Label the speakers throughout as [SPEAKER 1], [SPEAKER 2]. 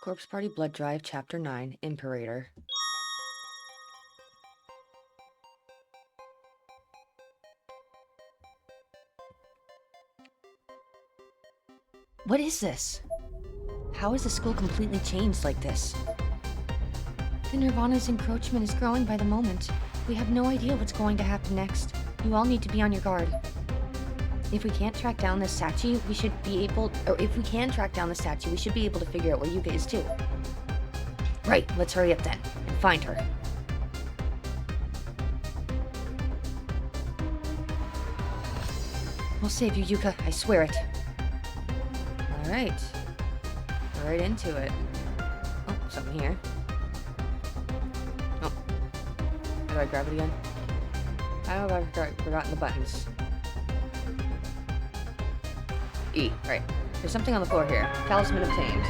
[SPEAKER 1] Corpse Party Blood Drive, Chapter 9, Imperator. What is this? How is the school completely changed like this? The Nirvana's encroachment is growing by the moment. We have no idea what's going to happen next. You all need to be on your guard. If we can't track down this statue, we should be able... Or if we can track down the statue, we should be able to figure out where Yuka is too. Right, let's hurry up then, and find her. We'll save you, Yuka, I swear it. Alright. Right into it. Oh, something here. Oh. How do I grab it again? How have I forgotten the buttons? E, right. There's something on the floor here. Talisman obtained.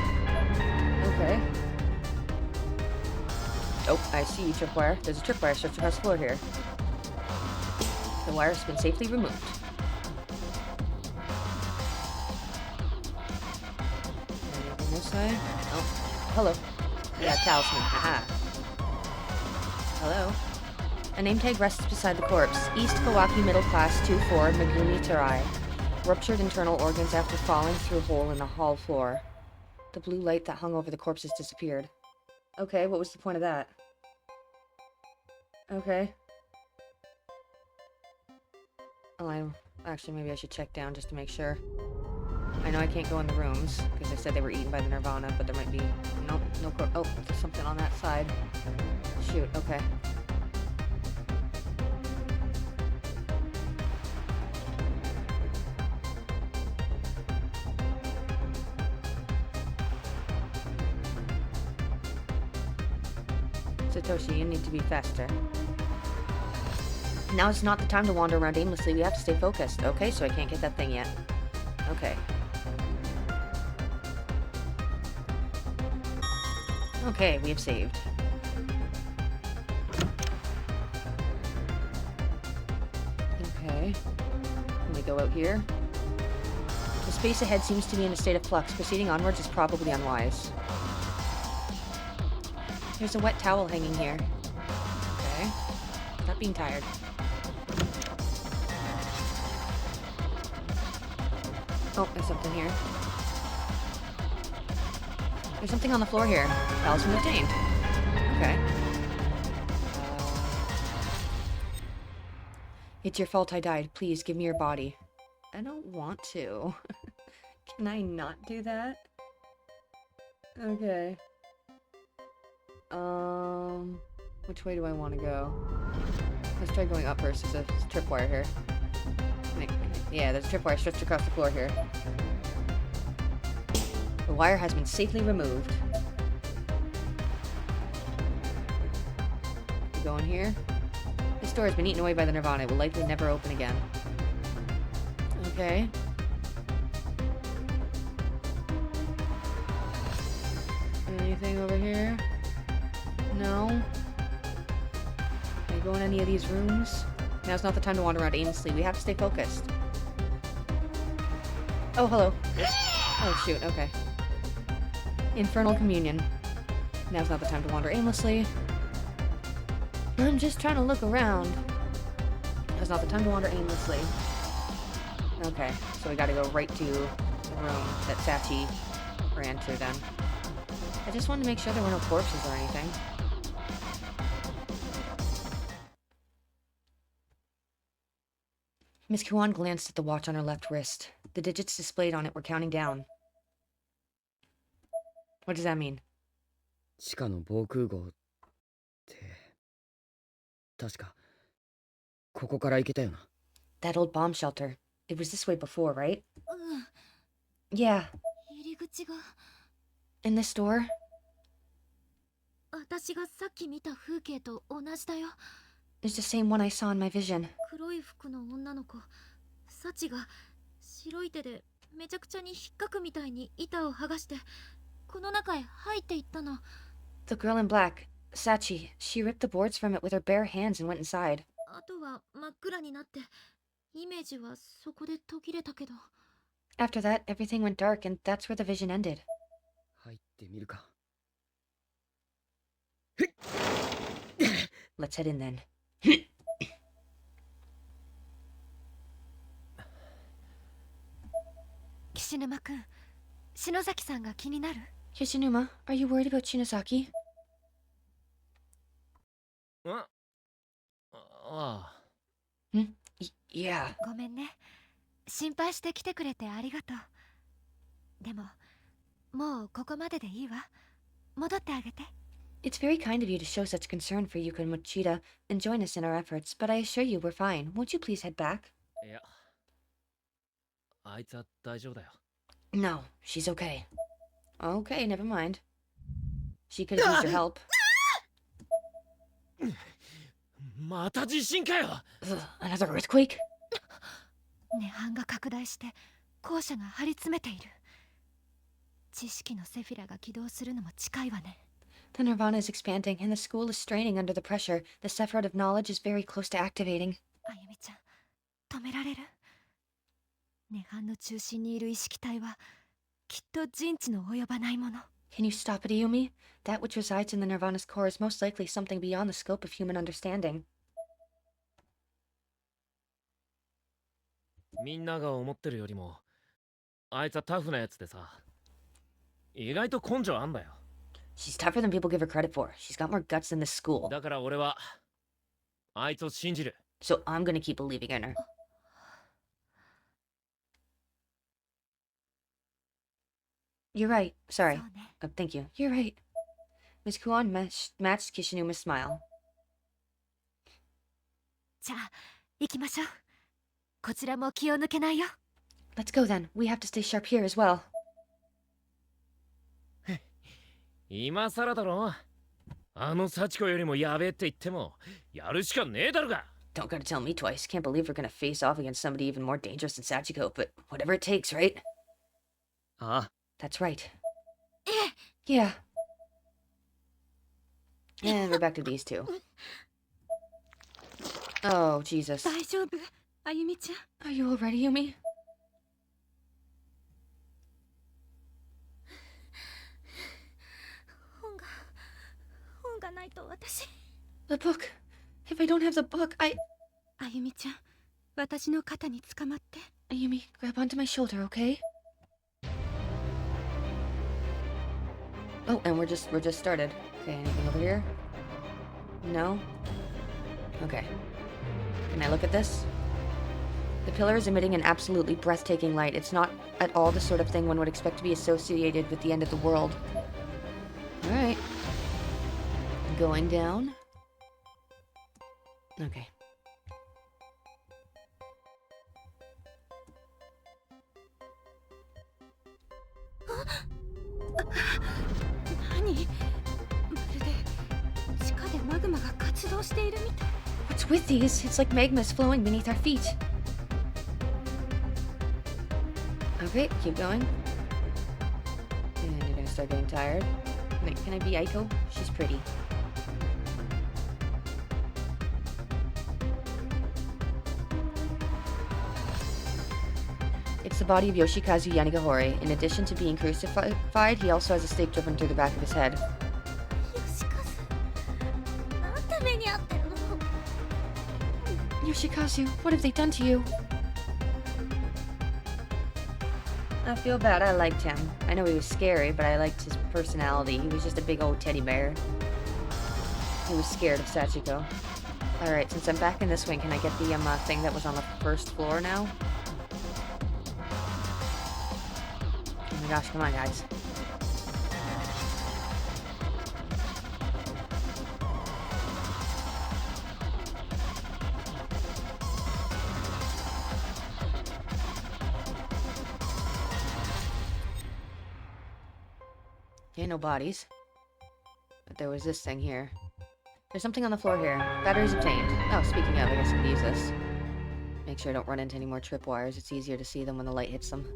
[SPEAKER 1] Okay. Oh, I see tripwire. There's a tripwire stretched across the floor here. The wire has been safely removed. Anything this side? Oh, hello. Yeah, talisman. Haha. Hello. A name tag rests beside the corpse. East Kawaki Middle Class 2-4 Megumi Terai. Ruptured internal organs after falling through a hole in the hall floor. The blue light that hung over the corpse has disappeared. Okay, what was the point of that? Okay. Oh, actually, maybe I should check down just to make sure. I know I can't go in the rooms, because they said they were eaten by the Nirvana, but there might be... Nope, no corpse. Oh, there's something on that side. Shoot, okay. Satoshi, you need to be faster. Now is not the time to wander around aimlessly. We have to stay focused. Okay, so I can't get that thing yet. Okay. Okay, we have saved. Okay. Can we go out here? The space ahead seems to be in a state of flux. Proceeding onwards is probably unwise. There's a wet towel hanging here. Okay. Not being tired. Oh, there's something here. There's something on the floor here. Talisman obtained. Okay. It's your fault I died. Please, give me your body. I don't want to. Can I not do that? Okay. Which way do I want to go? Let's try going up first. There's a tripwire here. Yeah, there's a tripwire stretched across the floor here. The wire has been safely removed. We go in here. This door has been eaten away by the Nirvana. It will likely never open again. Okay. Anything over here? No. Can I go in any of these rooms? Now's not the time to wander around aimlessly. We have to stay focused. Oh, hello. Oh, shoot. Okay. Infernal Communion. Now's not the time to wander aimlessly. I'm just trying to look around. Now's not the time to wander aimlessly. Okay, so we gotta go right to the room that Sachi ran to then. I just wanted to make sure there were no corpses or anything. Miss Kuan glanced at the watch on her left wrist. The digits displayed on it were counting down. What does that mean?
[SPEAKER 2] 地下の防空壕って、確か、ここから行けたよな。
[SPEAKER 1] That old bomb shelter. It was this way before, right? Yeah.
[SPEAKER 3] 入り口が
[SPEAKER 1] In this door?
[SPEAKER 3] 私がさっき見た風景と同じだよ。
[SPEAKER 1] It's the same one I saw in my vision.
[SPEAKER 3] 黒い服の女の子サチが白い手でめちゃくちゃに引っかくみたいに板を剥がしてこの中へ入っていったの。
[SPEAKER 1] The girl in black, Sachi, she ripped the boards from it with her bare hands and went inside.
[SPEAKER 3] あとは真っ暗になってイメージはそこで途切れたけど。
[SPEAKER 1] After that, everything went dark and that's where the vision ended.
[SPEAKER 2] 入ってみるか。
[SPEAKER 1] Let's head in then.
[SPEAKER 3] 岸沼くん、篠崎さんが気になる？
[SPEAKER 1] Kishinuma, are you worried about Shinosaki?
[SPEAKER 4] ああ。
[SPEAKER 1] Yeah.
[SPEAKER 3] ごめんね。心配して来てくれてありがとう。でも、もうここまででいいわ。戻ってあげて。
[SPEAKER 1] It's very kind of you to show such concern for Yuka and Mochida and join us in our efforts, but I assure you we're fine. Won't you please head back?
[SPEAKER 4] いや、あいつは大丈夫だよ。
[SPEAKER 1] No, she's okay. Okay, never mind. She could have used your help.
[SPEAKER 4] また地震かよ。
[SPEAKER 1] Ugh, another earthquake?
[SPEAKER 3] 涅槃が拡大して校舎が張り詰めている。知識のセフィラが起動するのも近いわね。
[SPEAKER 1] The Nirvana is expanding, and the school is straining under the pressure. The Sephiroth of knowledge is very close to activating.
[SPEAKER 3] あゆみちゃん、止められる？涅槃の中心にいる意識体はきっと人知の及ばないもの。
[SPEAKER 1] Can you stop it, Ayumi? That which resides in the Nirvana's core is most likely something beyond the scope of human understanding.
[SPEAKER 4] みんなが思ってるよりも、あいつはタフなやつでさ、意外と根性あんだよ。
[SPEAKER 1] She's tougher than people give her credit for. She's got more guts than this school.
[SPEAKER 4] だから俺は、あいつを信じる。
[SPEAKER 1] So I'm gonna keep believing in her. You're right. Sorry.
[SPEAKER 3] そうね。
[SPEAKER 1] Thank you. You're right. Miss Kuon matched Kishinuma's smile.
[SPEAKER 3] じゃあ行きましょう。こちらも気を抜けないよ。
[SPEAKER 1] Let's go then. We have to stay sharp here as well.
[SPEAKER 4] 今更だろ。あの幸子よりもやべえって言っても、やるしかねえだろが。
[SPEAKER 1] Don't gotta tell me twice. Can't believe we're gonna face off against somebody even more dangerous than Sachiko, but whatever it takes, right?
[SPEAKER 2] ああ、
[SPEAKER 1] That's right.
[SPEAKER 3] ええ。
[SPEAKER 1] Yeah. And we're back to these two. Oh, Jesus.
[SPEAKER 3] 大丈夫？あゆみちゃん。
[SPEAKER 1] Are you all ready, Yumi?
[SPEAKER 3] 本がないと私。
[SPEAKER 1] The book. If I don't have the book,
[SPEAKER 3] あゆみちゃん、私の肩につかまって。
[SPEAKER 1] Yumi, grab onto my shoulder, okay? Oh, and we're just started. Okay, anything over here? No? Okay. Can I look at this? The pillar is emitting an absolutely breathtaking light. It's not at all the sort of thing one would expect to be associated with the end of the world. Alright. Going down. Okay. What's with these? It's like magma's flowing beneath our feet. Okay, keep going. And you're gonna start getting tired. Wait, can I be Aiko? She's pretty. It's the body of Yoshikazu Yanagihori. In addition to being crucified, he also has a stake driven through the back of his head.
[SPEAKER 3] なんて目に遭ってるの？
[SPEAKER 1] Yoshikazu, what have they done to you? I feel bad. I liked him. I know he was scary, but I liked his personality. He was just a big old teddy bear. He was scared of Sachiko. Alright, since I'm back in this wing, can I get the thing that was on the first floor now? Oh my gosh, come on, guys. Okay, no bodies. But there was this thing here. There's something on the floor here. Batteries obtained. Oh, speaking of, I guess I can use this. Make sure I don't run into any more tripwires. It's easier to see them when the light hits them.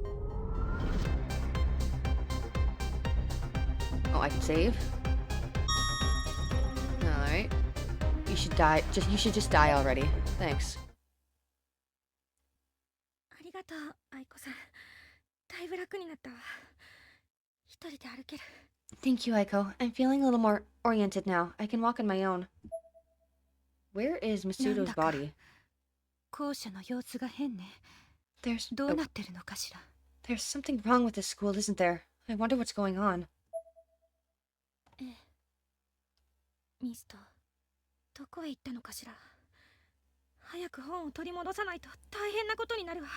[SPEAKER 1] Oh, I can save? Alright. You should die. You should just die already. Thanks.
[SPEAKER 3] ありがとう、愛子さん。だいぶ楽になったわ。一人で歩ける。
[SPEAKER 1] Thank you, Aiko. I'm feeling a little more oriented now. I can walk on my own. Where is Masuto's
[SPEAKER 3] Nandaka.
[SPEAKER 1] body?
[SPEAKER 3] 校舎の様子が変ね。
[SPEAKER 1] There's
[SPEAKER 3] どうなってるのかしら。
[SPEAKER 1] there's something wrong with this school, isn't there? I wonder what's going on.
[SPEAKER 3] ええ。ミスト、どこへ行ったのかしら。早く本を取り戻さないと大変なことになるわ。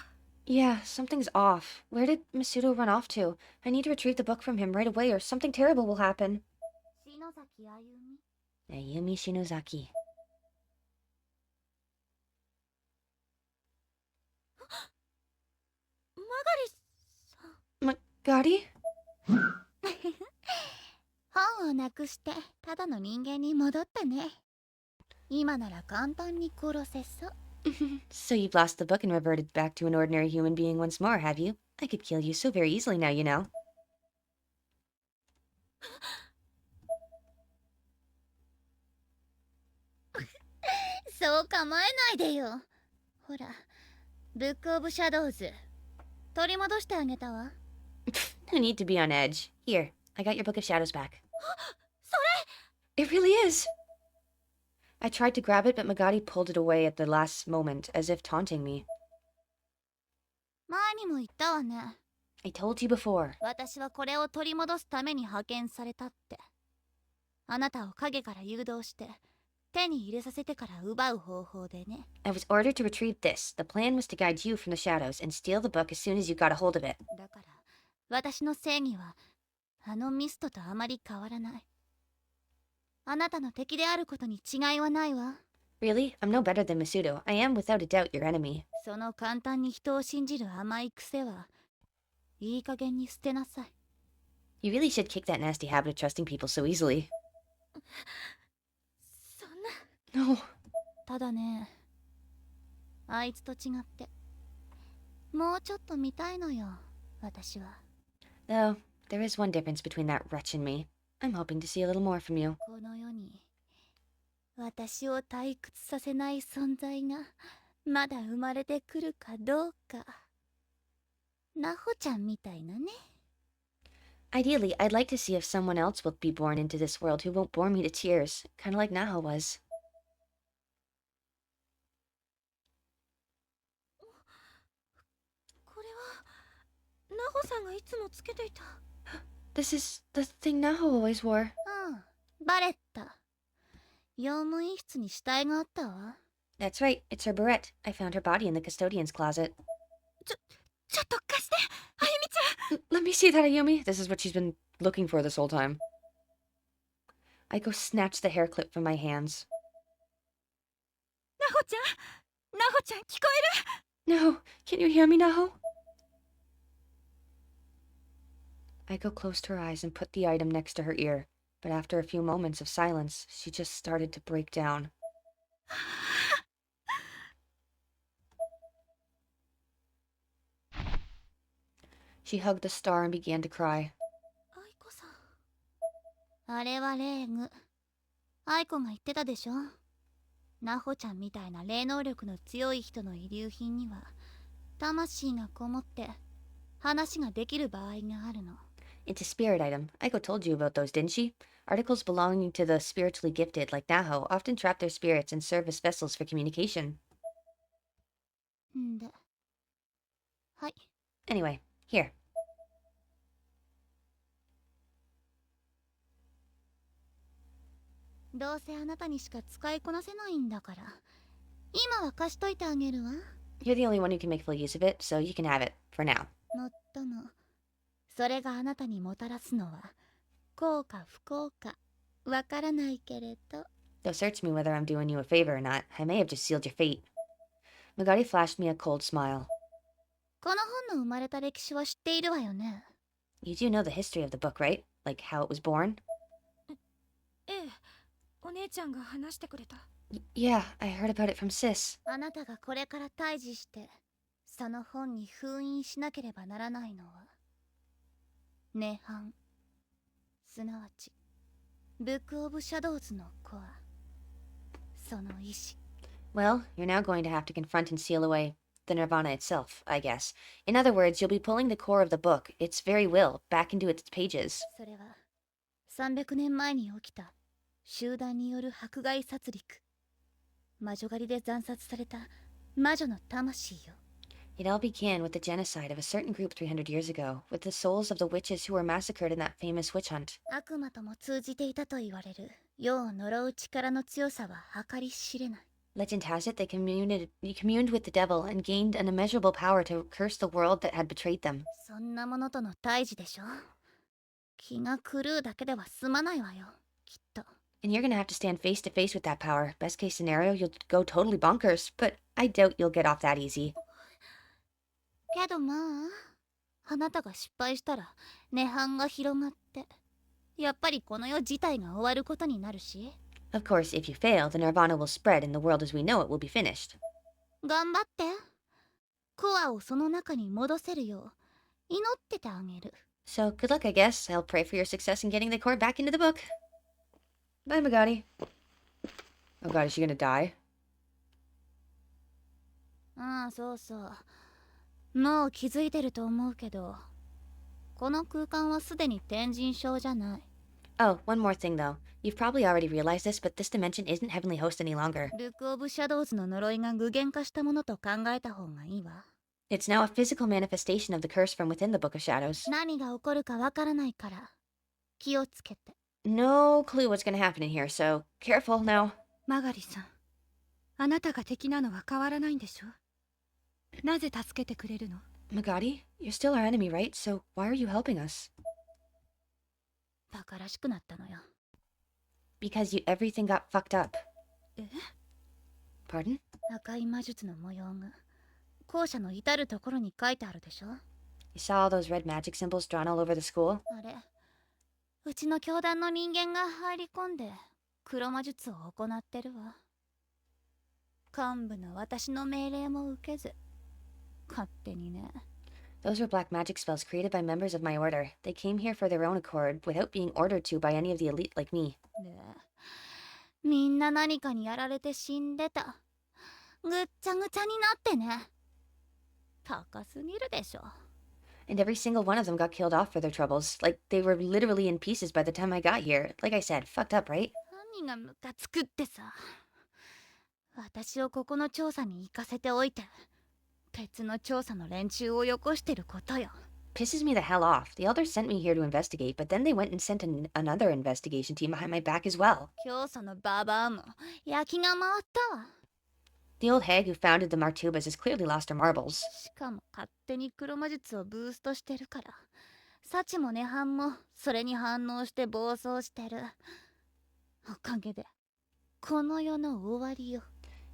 [SPEAKER 1] Yeah, something's off. Where did Masuto run off to? I need to retrieve the book from him right away or something terrible will happen.
[SPEAKER 3] 篠崎あゆみ。
[SPEAKER 1] Ayumi Shinozaki.
[SPEAKER 3] マガリさん。
[SPEAKER 1] Magari?
[SPEAKER 3] 本をなくしてただの人間に戻ったね。今なら簡単に殺せそう。
[SPEAKER 1] So you've lost the book and reverted back to an ordinary human being once more, have you? I could kill you so very easily now, you know.
[SPEAKER 3] そう構えないでよ。ほら、ブックオブシャドウズ取り戻してあげたわ。
[SPEAKER 1] No need to be on edge. Here, I got your Book of Shadows back.
[SPEAKER 3] それ
[SPEAKER 1] It really is! I tried to grab it, but Magari pulled it away at the last moment, as if taunting me.
[SPEAKER 3] 前にも言ったわね。
[SPEAKER 1] I told you before.
[SPEAKER 3] 私はこれを取り戻すために派遣されたって。あなたを影から誘導して手に入れさせてから奪う方法でね。
[SPEAKER 1] I was ordered to retrieve this. The plan was to guide you from the shadows and steal the book as soon as you got a hold of it.
[SPEAKER 3] だから私の正義はあのミストとあまり変わらない。あなたの敵であることに違いはないわ。
[SPEAKER 1] Really? I'm no better than Masuto. I am without a doubt your enemy.
[SPEAKER 3] その簡単に人を信じる甘い癖はいい加減に捨てなさい。
[SPEAKER 1] You really should kick that nasty habit of trusting people so easily.
[SPEAKER 3] そんな。
[SPEAKER 1] No.
[SPEAKER 3] ただね、あいつと違ってもうちょっと見たいのよ、私は。
[SPEAKER 1] Though, there is one difference between that wretch and me. I'm hoping to see a little more from you.
[SPEAKER 3] この世に私を退屈させない存在がまだ生まれてくるかどうか。ナホちゃんみたいなね。
[SPEAKER 1] Ideally, I'd like to see if someone else will be born into this world who won't bore me to tears, kind of like Naho was.
[SPEAKER 3] これはナホさんがいつもつけていた。
[SPEAKER 1] This is the thing Naho always wore.
[SPEAKER 3] バレった。用務員室に死体があったわ。
[SPEAKER 1] That's right, it's her barrette. I found her body in the custodian's closet.
[SPEAKER 3] ちょっと貸して、あゆみちゃん。
[SPEAKER 1] Let me see that, Ayumi. This is what she's been looking for this whole time. Aiko snatched the hair clip from my hands.
[SPEAKER 3] ナホちゃん、ナホちゃん聞こえる？
[SPEAKER 1] No, can you hear me, Naho? Aiko closed her eyes and put the item next to her ear, but after a few moments of silence, she just started to break down. She hugged the star and began to cry.
[SPEAKER 3] アイコさん。あれは霊具。アイコが言ってたでしょ。ナホちゃんみたいな霊能力の強い人の遺留品には魂がこもって話ができる場合があるの。
[SPEAKER 1] It's a spirit item. Aiko told you about those, didn't she? Articles belonging to the spiritually gifted, like Naho, often trap their spirits and serve as vessels for communication.
[SPEAKER 3] んで。はい。
[SPEAKER 1] Anyway, here.
[SPEAKER 3] どうせあなたにしか使いこなせないんだから今は貸しといてあげるわ。
[SPEAKER 1] You're the only one who can make full use of it, so you can have it, for now.
[SPEAKER 3] もっともそれがあなたにもたらすのは幸か不幸かわからないけれど。
[SPEAKER 1] Though search me whether I'm doing you a favor or not, I may have just sealed your fate. Magari flashed me a cold smile.
[SPEAKER 3] この本の生まれた歴史は知っているわよね。
[SPEAKER 1] You do know the history of the book, right? Like how it was born?
[SPEAKER 3] ええ、お姉ちゃんが話してくれた。
[SPEAKER 1] Yeah, I heard about it from Sis.
[SPEAKER 3] あなたがこれから退治してその本に封印しなければならないのは涅槃、すなわちブックオブシャドウズのコア、その意志。
[SPEAKER 1] Well, you're now going to have to confront and seal away the Nirvana itself, I guess. In other words, you'll be pulling the core of the book, its very will, back into its pages.
[SPEAKER 3] それは300年前に起きた集団による迫害殺戮。魔女狩りで惨殺された魔女の魂よ。
[SPEAKER 1] It all began with the genocide of a certain group 300 years ago, with the souls of the witches who were massacred in that famous witch hunt.
[SPEAKER 3] 悪魔とも通じていたと言われる世を呪う力の強さは計り知れない。
[SPEAKER 1] Legend has it they communed with the devil and gained an immeasurable power to curse the world that had betrayed them.
[SPEAKER 3] そんなものとの対峙でしょ。気が狂うだけでは済まないわよ、きっと。
[SPEAKER 1] And you're gonna have to stand face to face with that power. Best case scenario, you'll go totally bonkers, but I doubt you'll get off that easy.
[SPEAKER 3] けどまあ、あなたが失敗したら涅槃が広がって、やっぱりこの世自体が終わることになるし。
[SPEAKER 1] Of course, if you fail, the Nirvana will spread and the world as we know it will be finished.
[SPEAKER 3] 頑張って。コアをその中に戻せるよう祈っててあげる。
[SPEAKER 1] So, good luck, I guess. I'll pray for your success in getting the core back into the book. Bye, Magadi. Oh god, is she gonna die?
[SPEAKER 3] ああ、そうそう。もう気づいてると思うけど、この空間はすでに天神症じゃない。
[SPEAKER 1] Oh, one more thing though. You've probably already realized this, but this dimension isn't Heavenly Host any longer.
[SPEAKER 3] ルック・オブ・シャドウズの呪いが具現化したものと考えた方がいいわ。
[SPEAKER 1] It's now a physical manifestation of the curse from within the Book of Shadows.
[SPEAKER 3] 何が起こるかわからないから気をつけて。
[SPEAKER 1] No clue what's gonna happen in here, so careful now.
[SPEAKER 5] マガリさん、あなたが敵なのは変わらないんでしょ？なぜ助けてくれるの？
[SPEAKER 1] Magadi, you're still our enemy, right? So why are you helping us?
[SPEAKER 3] バカらしくなったのよ。
[SPEAKER 1] Because everything got fucked up.
[SPEAKER 3] え？
[SPEAKER 1] Pardon?
[SPEAKER 3] 赤い魔術の模様が校舎の至るところに書いてあるでしょ。
[SPEAKER 1] You saw all those red magic symbols drawn all over the school?
[SPEAKER 3] あれ、うちの教団の人間が入り込んで黒魔術を行ってるわ。幹部の私の命令も受けず勝手にね。
[SPEAKER 1] Those were black magic spells created by members of my order. They came here for their own accord, without being ordered to by any of the elite like me.
[SPEAKER 3] で、みんな何かにやられて死んでた。ぐっちゃぐちゃになってね。高すぎるでしょ。
[SPEAKER 1] And every single one of them got killed off for their troubles. Like, they were literally in pieces by the time I got here. Like I said, fucked up, right?
[SPEAKER 3] 何がムカつくってさ。私をここの調査に行かせておいて、別の調査の連中をよこしてることよ。
[SPEAKER 1] Pisses me the hell off. The elders sent me here to investigate, but then they went and sent another investigation team behind my back as well.
[SPEAKER 3] 教祖のババアも焼きが回ったわ。
[SPEAKER 1] The old hag who founded the Martubas has clearly lost her marbles.
[SPEAKER 3] しかも勝手に黒魔術をブーストしてるから、幸も涅槃もそれに反応して暴走してる。おかげでこの世の終わりよ。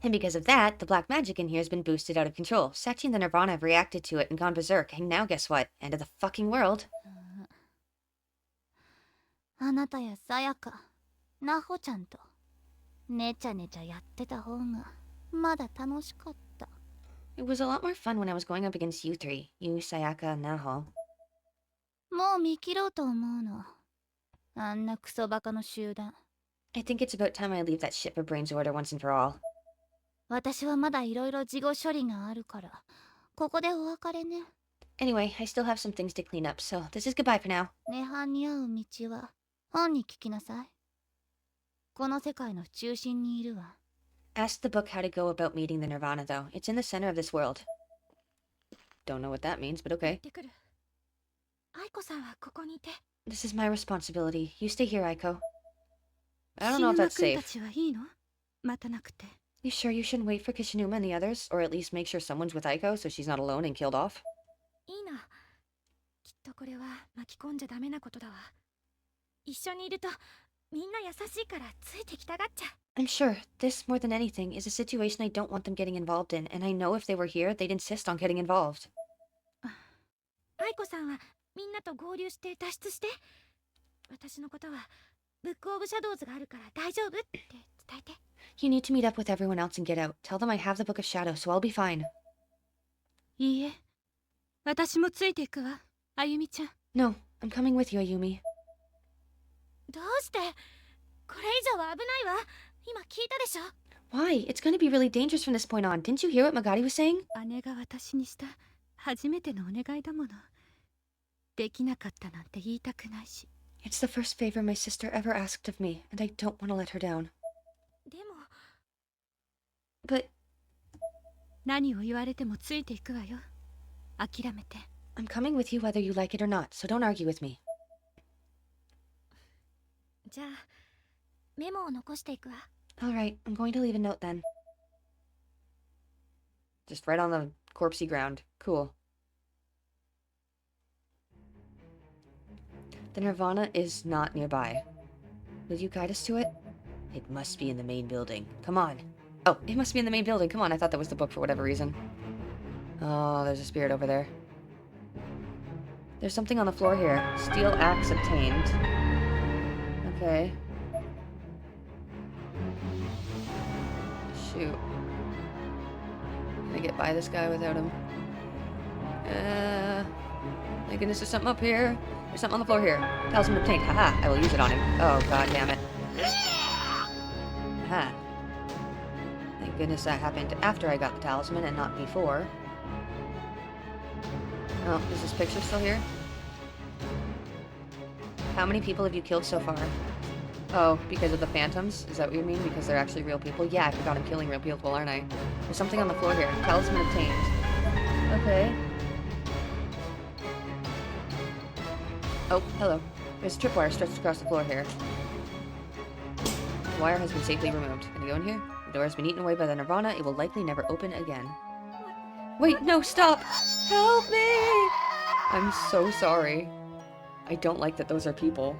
[SPEAKER 1] And because of that, the black magic in here has been boosted out of control. Sachi and the Nirvana have reacted to it and gone berserk, and now guess what? End of the fucking world.
[SPEAKER 3] あなたやさやか、なほちゃんとねちゃねちゃやってた方がまだ楽しかった。
[SPEAKER 1] It was a lot more fun when I was going up against you three. You, Sayaka, and Naho.
[SPEAKER 3] もう見切ろうと思うの。あんなクソバカの集団。
[SPEAKER 1] I think it's about time I leave that shit for Brains order once and for all.
[SPEAKER 3] 私はまだいろいろ事後処理があるから、ここでお別れね。
[SPEAKER 1] Anyway, I still have some things to clean up, so this is goodbye for now.
[SPEAKER 3] 涅槃に会う道は本に聞きなさい。この世界の中心にいるわ。
[SPEAKER 1] Ask the book how to go about meeting the Nirvana, though. It's in the center of this world. Don't know what that means, but
[SPEAKER 5] 行
[SPEAKER 1] okay.
[SPEAKER 5] ってくる。愛子さんはここにいて。
[SPEAKER 1] This is my responsibility. You stay here, Aiko. I don't
[SPEAKER 5] 菱
[SPEAKER 1] know if
[SPEAKER 5] 沼
[SPEAKER 1] that's
[SPEAKER 5] 君
[SPEAKER 1] safe.
[SPEAKER 5] たちはいいの？待たなくて。
[SPEAKER 1] You sure you shouldn't wait for Kishinuma and the others? Or at least make sure someone's with Aiko so she's not alone and killed off?
[SPEAKER 5] いいな。きっとこれは巻き込んじゃダメなことだわ。一緒にいるとみんな優しいからついてきたがっちゃう。
[SPEAKER 1] I'm sure this, more than anything, is a situation I don't want them getting involved in, and I know if they were here, they'd insist on getting involved.
[SPEAKER 5] 愛子さんはみんなと合流して脱出して。私のことはブックオブシャドウズがあるから大丈夫って伝えて。
[SPEAKER 1] You need to meet up with everyone else and get out. Tell them I have the Book of Shadows, so I'll be fine.
[SPEAKER 5] いいえ、私もついていくわ、あゆみちゃん。
[SPEAKER 1] No, I'm coming with you, Ayumi.
[SPEAKER 5] どうして？これ以上は危ないわ。今聞いたでしょ。
[SPEAKER 1] Why? It's gonna be really dangerous from this point on. Didn't you hear what Magari was saying?
[SPEAKER 5] 姉が私にした初めてのお願いだもの。できなかったなんて言いたくないし。
[SPEAKER 1] It's the first favor my sister ever asked of me, and I don't want to let her down.
[SPEAKER 5] でも
[SPEAKER 1] But
[SPEAKER 5] 何を言われてもついていくわよ。諦めて。
[SPEAKER 1] I'm coming with you whether you like it or not, so don't argue with me.
[SPEAKER 5] じゃあメモを残していくわ。
[SPEAKER 1] Alright, I'm going to leave a note then. Just right on the corpsey ground. Cool. The Nirvana is not nearby. Will you guide us to it? It must be in the main building. Come on. Oh, it must be in the main building. Come on, I thought that was the book for whatever reason. Oh, there's a spirit over there. There's something on the floor here. Steel axe obtained. Okay. Shoot. Can I get by this guy without him? Thank goodness there's something up here. There's something on the floor here. Talisman obtained. Haha, I will use it on him. Oh, god damn it. Haha. Thank goodness that happened after I got the talisman and not before. Oh, is this picture still here? How many people have you killed so far? Oh, because of the phantoms? Is that what you mean? Because they're actually real people? Yeah, I forgot I'm killing real people, aren't I? There's something on the floor here. Talisman obtained. Okay. Oh, hello. There's a tripwire stretched across the floor here. The wire has been safely removed. Can I go in here? The door has been eaten away by the Nirvana. It will likely never open again. Wait, no, stop! Help me! I'm so sorry. I don't like that those are people.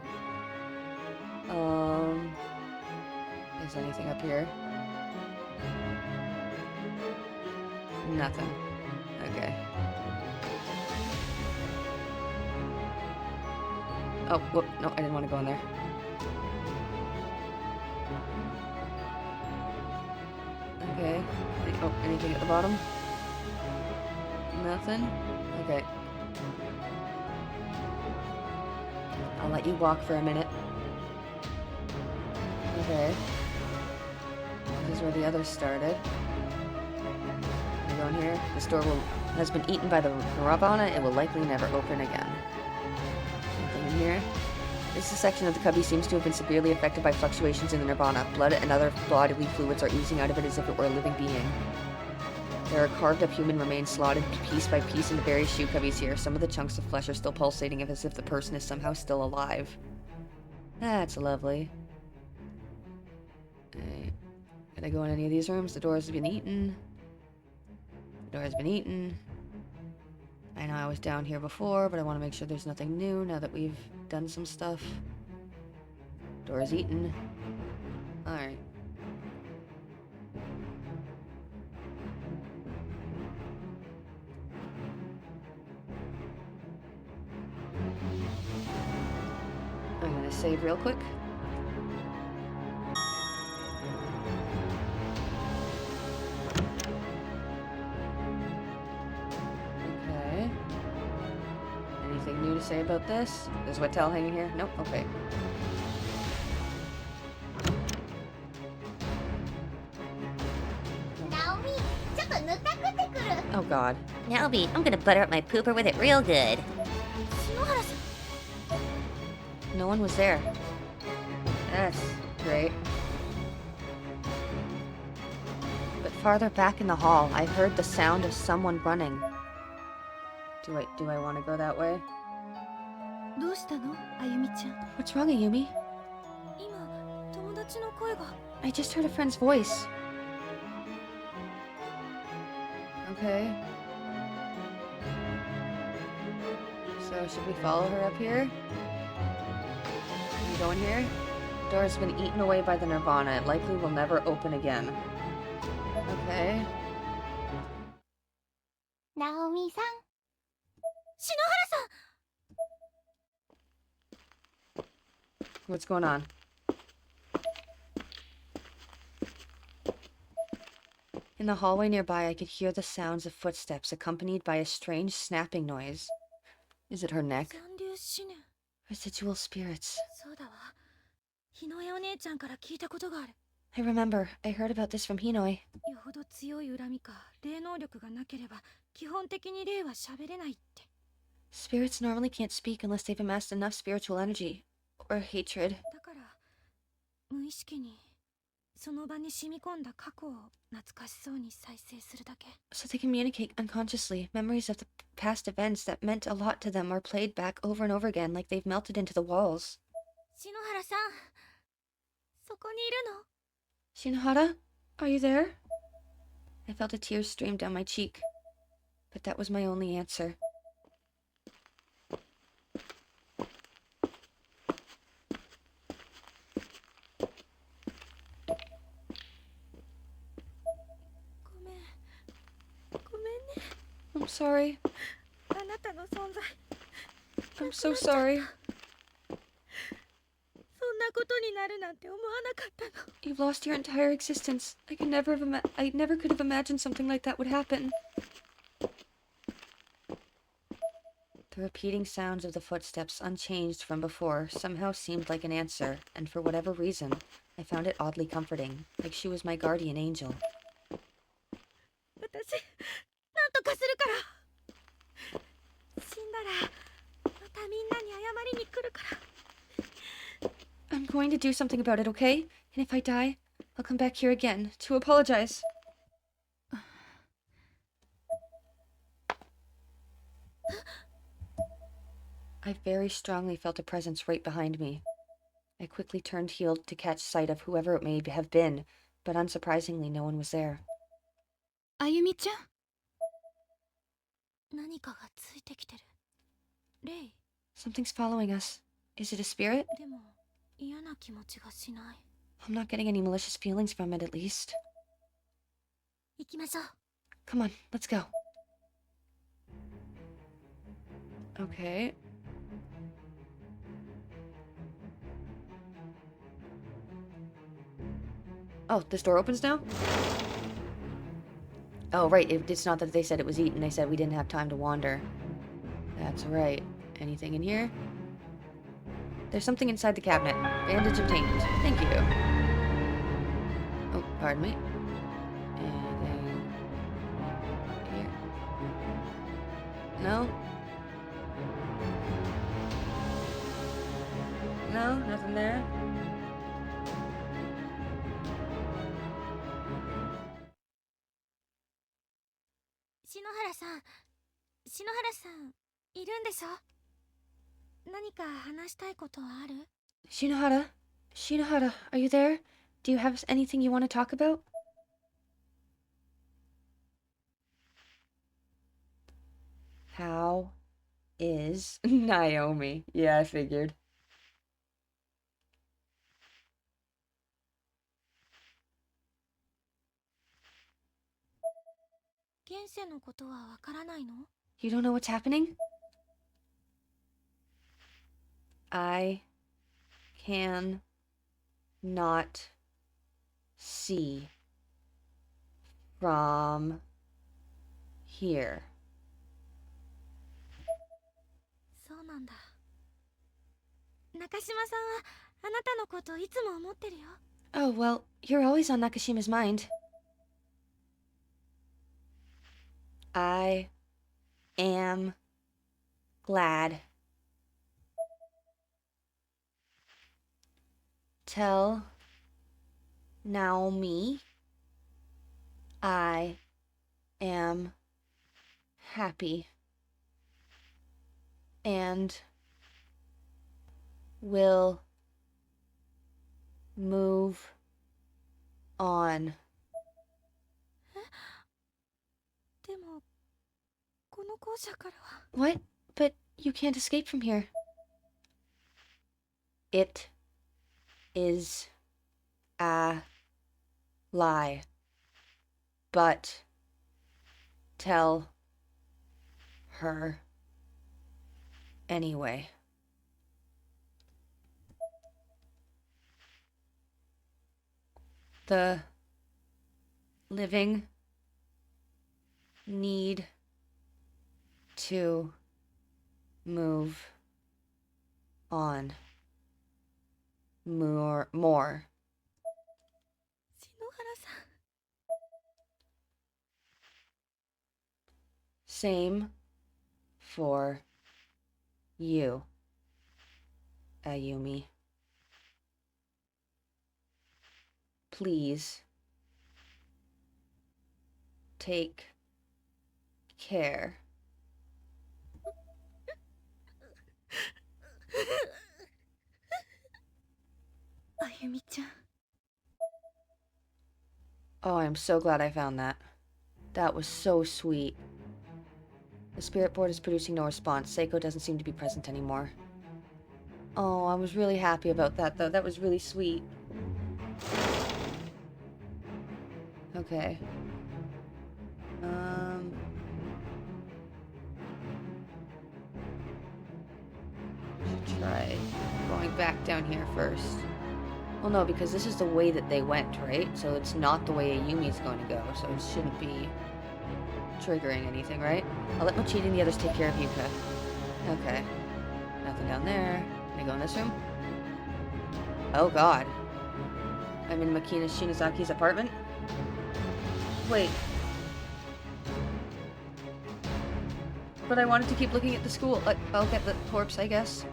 [SPEAKER 1] Is anything up here? Nothing. Okay. Oh, whoop, no, I didn't want to go in there. Okay. Oh, anything at the bottom? Nothing? Okay. I'll let you walk for a minute. Okay. This is where the others started. Can I go in here? This door has been eaten by the Nirvana. It will likely never open again. Anything in here? This section of the cubby seems to have been severely affected by fluctuations in the Nirvana. Blood and other bodily fluids are oozing out of it as if it were a living being. There are carved up human remains slotted piece by piece into various shoe cubbies here. Some of the chunks of flesh are still pulsating as if the person is somehow still alive. That's lovely. Okay. Can I go in any of these rooms? The door has been eaten. The door has been eaten. I know I was down here before, but I want to make sure there's nothing new now that we've done some stuff. Door is eaten. Alright. I'm gonna save real quick. Okay. Anything new to say about this? There's a wet towel hanging here? Nope, okay.
[SPEAKER 3] Naomi, ちょっとぬたくってくる。
[SPEAKER 1] Oh god.
[SPEAKER 6] Naomi, I'm gonna butter up my pooper with it real good.
[SPEAKER 5] 篠原さん
[SPEAKER 1] No one was there. That's great. But farther back in the hall, I heard the sound of someone running. Do I want to go that way?
[SPEAKER 5] どうしたのあゆみちゃん。
[SPEAKER 1] What's wrong, Ayumi?
[SPEAKER 5] 今友達の声が。
[SPEAKER 1] I just heard a friend's voice. Okay. So should we follow her up here? Can we go in here? The door has been eaten away by the Nirvana. It likely will never open again. Okay.
[SPEAKER 3] ナオミさん。
[SPEAKER 5] 篠原さん
[SPEAKER 1] What's going on? In the hallway nearby, I could hear the sounds of footsteps accompanied by a strange snapping noise. Is it her neck?
[SPEAKER 5] 残留思念。
[SPEAKER 1] Residual spirits.
[SPEAKER 5] そうだわ。日の絵お姉ちゃんから聞いたことがある。
[SPEAKER 1] I remember. I heard about this from Hinoi.
[SPEAKER 5] よほど強い恨みか霊能力がなければ基本的に霊は喋れないって。
[SPEAKER 1] Spirits normally can't speak unless they've amassed enough spiritual energy. Or hatred.
[SPEAKER 5] だから無意識にその場に染み込んだ過去を懐かしそうに再生するだけ。
[SPEAKER 1] So they communicate unconsciously. Memories of the past events that meant a lot to them are played back over and over again like they've melted into the walls.
[SPEAKER 5] 篠原さん、そこにいるの？
[SPEAKER 1] Shinohara? Are you there? I felt a tear stream down my cheek. But that was my only answer.
[SPEAKER 5] ごめん、ごめんね。
[SPEAKER 1] I'm sorry.
[SPEAKER 5] あなたの存在
[SPEAKER 1] I'm so sorry.
[SPEAKER 5] そんなことになるなんて思わなかったの。
[SPEAKER 1] You've lost your entire existence. I never could have imagined something like that would happen. The repeating sounds of the footsteps, unchanged from before, somehow seemed like an answer, and for whatever reason, I found it oddly comforting, like she was my guardian angel.
[SPEAKER 5] 私なんとかするから。死んだらまたみんなに謝りに来るから。
[SPEAKER 1] I'm going to do something about it, okay? And if I die, I'll come back here again to apologize. I very strongly felt a presence right behind me. I quickly turned heel to catch sight of whoever it may have been, but unsurprisingly, no one was there.
[SPEAKER 5] あゆみちゃん。何かがついてきてる。レイ。
[SPEAKER 1] Something's following us. Is it a spirit?
[SPEAKER 5] でも嫌な気持ちがしない。
[SPEAKER 1] I'm not getting any malicious feelings from it, at least.
[SPEAKER 5] 行きましょう。
[SPEAKER 1] Come on, let's go. Okay. Oh, this door opens now? Oh, right. It's not that they said it was eaten. They said we didn't have time to wander. That's right. Anything in here? There's something inside the cabinet. Bandage obtained. Thank you. Oh, pardon me. Anything here? No? No? Nothing there?
[SPEAKER 5] 篠原さん、いるんでしょ？何か話したいことはある？
[SPEAKER 1] Shinohara? Shinohara, are you there? Do you have anything you want to talk about? How is Naomi? Yeah, I figured.
[SPEAKER 5] 現世のことはわからないの？
[SPEAKER 1] You don't know what's happening? I can not see from here.
[SPEAKER 5] そうなんだ。中島さんはあなたのこといつも思ってるよ。
[SPEAKER 1] Oh, well, you're always on Nakashima's mind. I am glad. Tell Naomi I am happy and will move on.
[SPEAKER 5] でもこの校舎からは。
[SPEAKER 1] What? But you can't escape from here. It is a lie. But tell her anyway. The living need to move on more. Same for you, Ayumi. Please take care.
[SPEAKER 5] Ayumi-chan.
[SPEAKER 1] Oh, I'm so glad I found that. That was so sweet. The spirit board is producing no response. Seiko doesn't seem to be present anymore. Oh, I was really happy about that, though. That was really sweet. Okay. Should try going back down here first. Well, no, because this is the way that they went, right? So it's not the way Ayumi's going to go, so it shouldn't be triggering anything, right? I'll let Mochidi and the others take care of Yuka. Okay. Nothing down there. Can I go in this room? Oh, God. I'm in Makina Shinazaki's apartment? Wait. But I wanted to keep looking at the school. I'll get the corpse, I guess.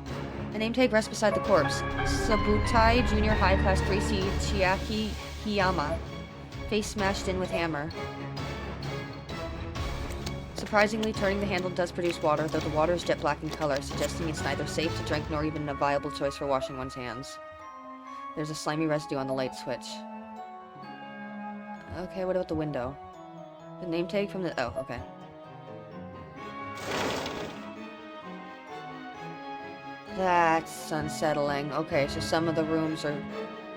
[SPEAKER 1] A name tag rests beside the corpse. Sabutai Junior High Class 3C Chiaki Hiyama. Face smashed in with hammer. Surprisingly, turning the handle does produce water, though the water is jet black in color, suggesting it's neither safe to drink nor even a viable choice for washing one's hands. There's a slimy residue on the light switch. Okay, what about the window? The name tag from the... oh, okay. That's unsettling. Okay, so some of the rooms are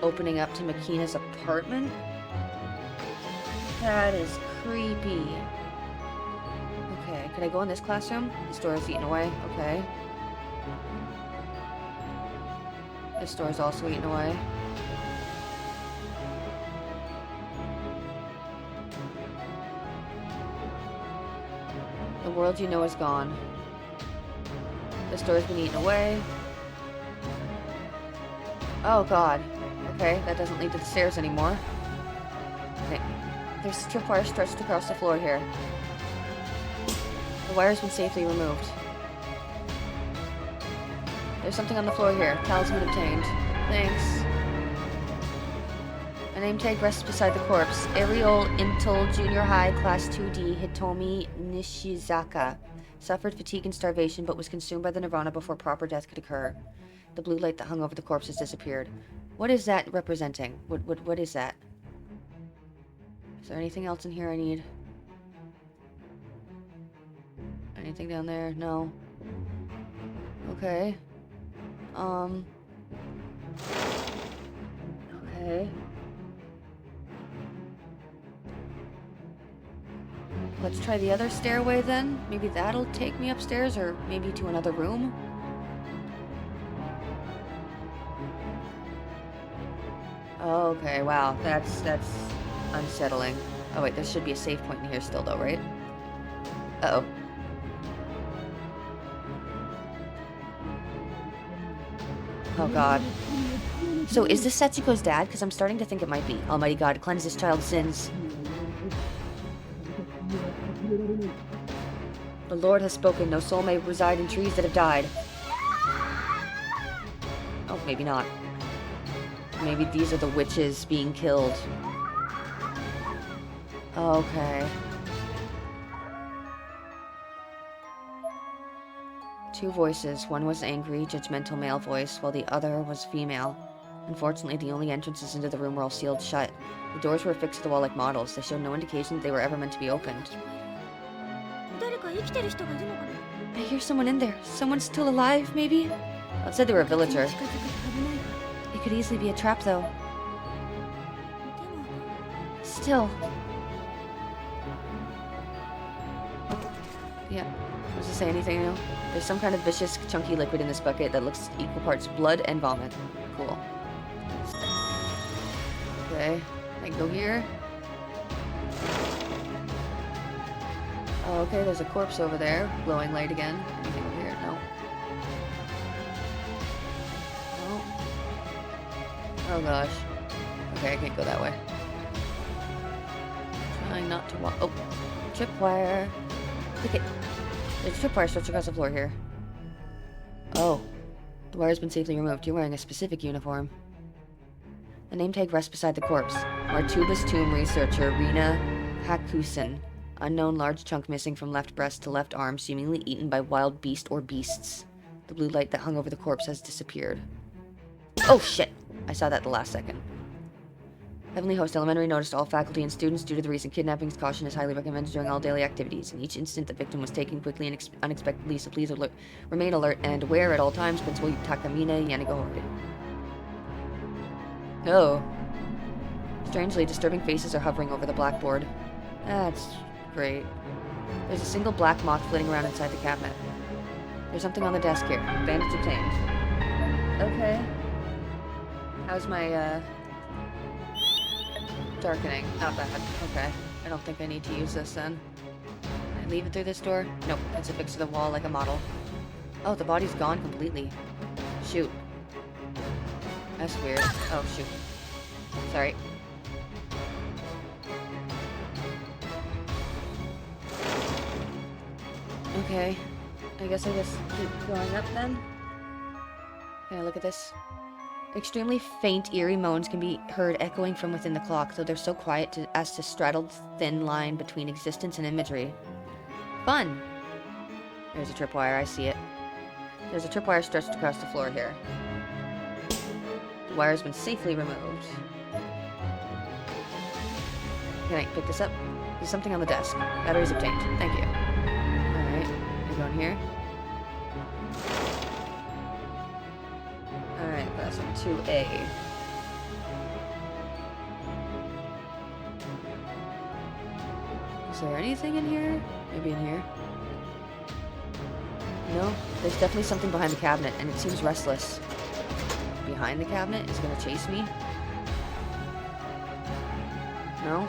[SPEAKER 1] opening up to Makina's apartment? That is creepy. Okay, could I go in this classroom? This door is eaten away. Okay. This door is also eaten away. The world you know is gone. This door's been eaten away. Oh, God. Okay, that doesn't lead to the stairs anymore. Okay. There's a tripwire stretched across the floor here. The wire's been safely removed. There's something on the floor here. Talisman obtained. Thanks. A name tag rests beside the corpse. Ariel Intel Junior High Class 2D Hitomi Nishizaka. Suffered fatigue and starvation, but was consumed by the nirvana before proper death could occur. The blue light that hung over the corpse has disappeared. What is that representing? What is that? Is there anything else in here I need? Anything down there? No. Okay. Okay. Let's try the other stairway then. Maybe that'll take me upstairs, or maybe to another room. Okay, wow, that's unsettling. Oh wait, there should be a save point in here still though, right? Uh-oh. Oh God. So is this Setsuko's dad? Because I'm starting to think it might be. Almighty God, cleanse this child's sins. The Lord has spoken. No soul may reside in trees that have died. Oh, maybe not. Maybe these are the witches being killed. Okay. Two voices. One was angry, judgmental male voice, while the other was female. Unfortunately, the only entrances into the room were all sealed shut. The doors were affixed to the wall like models. They showed no indication that they were ever meant to be opened. I hear someone in there. Someone's still alive, maybe? It said they were a villager. It could easily be a trap, though. Still. Yeah. Does it say anything new? There's some kind of vicious, chunky liquid in this bucket that looks equal parts blood and vomit. Cool. Okay. I can go here. Oh, okay, there's a corpse over there. Glowing light again. Anything over here? No. No. Oh gosh. Okay, I can't go that way. Trying not to walk. Oh, tripwire. Click it. There's a tripwire stretched across the floor here. Oh. The wire's been safely removed. You're wearing a specific uniform. The name tag rests beside the corpse. Martubus tomb researcher Rena Hakusen. Unknown large chunk missing from left breast to left arm, seemingly eaten by wild beast or beasts. The blue light that hung over the corpse has disappeared. Oh shit! I saw that the last second. Heavenly Host Elementary noticed all faculty and students due to the recent kidnappings. Caution is highly recommended during all daily activities. In each instant, the victim was taken quickly and unexpectedly, so please remain alert and aware at all times. Principal Takamine Yanagori. Oh. Strangely, disturbing faces are hovering over the blackboard. That's great. There's a single black moth flitting around inside the cabinet. There's something on the desk here. Bandage obtained. Okay. How's my, darkening? Not bad. Okay. I don't think I need to use this then. Can I leave it through this door? Nope. It's affixed to the wall like a model. Oh, the body's gone completely. Shoot. That's weird. Oh, shoot. Sorry. Okay. I guess I just keep going up then? Can I look at this? Extremely faint, eerie moans can be heard echoing from within the clock, though they're so quiet as to straddle the thin line between existence and imagery. Fun! There's a tripwire, I see it. There's a tripwire stretched across the floor here. The wire's been safely removed. Can I pick this up? There's something on the desk. Batteries obtained. Thank you. Alright, I go in here. Alright, classroom 2A. Is there anything in here? Maybe in here? No? There's definitely something behind the cabinet, and it seems restless. Behind the cabinet is gonna chase me? No?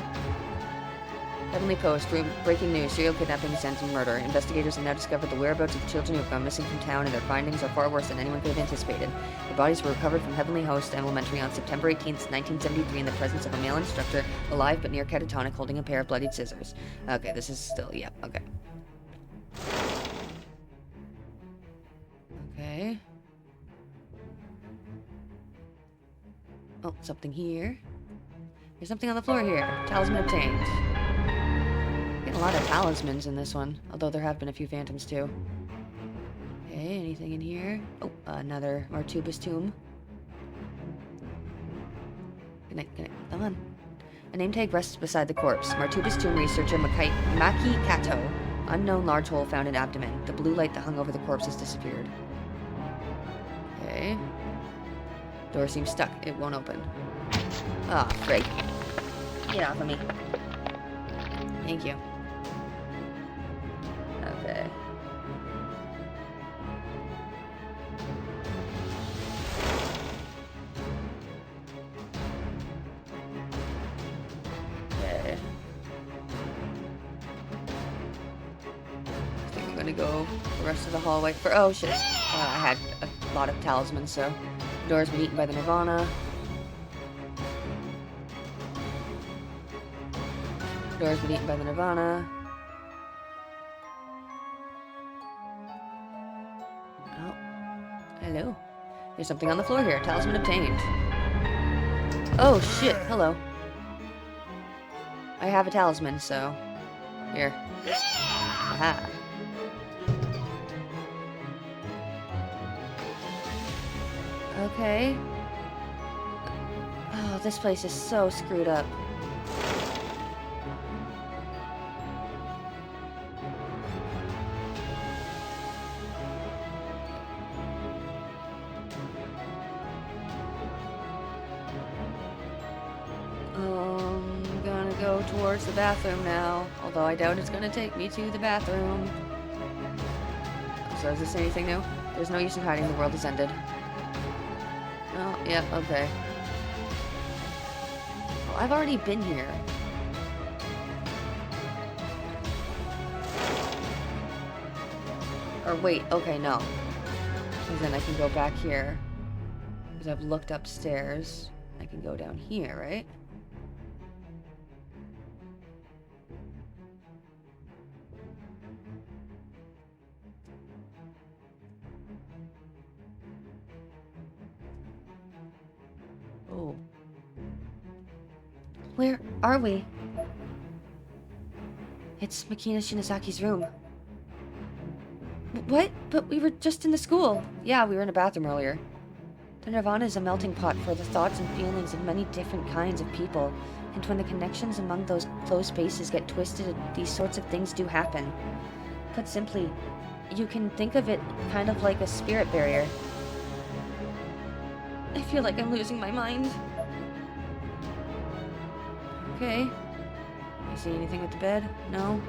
[SPEAKER 1] Heavenly Post, breaking news, serial kidnappings and murder. Investigators have now discovered the whereabouts of children who have gone missing from town, and their findings are far worse than anyone could have anticipated. The bodies were recovered from Heavenly Host Elementary on September 18th, 1973 in the presence of a male instructor, alive but near catatonic, holding a pair of bloodied scissors. Okay, this is still, yeah, okay. Okay. Oh, something here. There's something on the floor here. Talisman obtained. Getting a lot of talismans in this one, although there have been a few phantoms too. Okay, anything in here? Oh, another Martubus tomb. Can I, come on. A name tag rests beside the corpse. Martubus tomb researcher Maki Kato. Unknown large hole found in abdomen. The blue light that hung over the corpse has disappeared. Okay. Door seems stuck. It won't open. Ah, oh, great. Get off of me. Thank you. Okay. Okay. I think I'm gonna go the rest of the hallway for— oh shit. I had a lot of talismans, so the door's been eaten by the Nirvana. Door's been eaten by the Nirvana. Oh. Hello. There's something on the floor here. Talisman obtained. Oh shit, hello. I have a talisman, so... here. Aha. Okay. Oh, this place is so screwed up. I'm gonna go towards the bathroom now, although I doubt it's gonna take me to the bathroom. So is this anything new? There's no use in hiding, the world has ended. Oh, yeah, okay. Well, I've already been here. Or wait, okay, no. Because then I can go back here. Because I've looked upstairs. I can go down here, right? Oh. Where are we? It's Makina Shinazaki's room. What? But we were just in the school. Yeah, we were in a bathroom earlier. The Nirvana is a melting pot for the thoughts and feelings of many different kinds of people, and when the connections among those closed spaces get twisted, these sorts of things do happen. Put simply, you can think of it kind of like a spirit barrier. I feel like I'm losing my mind. Okay. You see anything with the bed? No?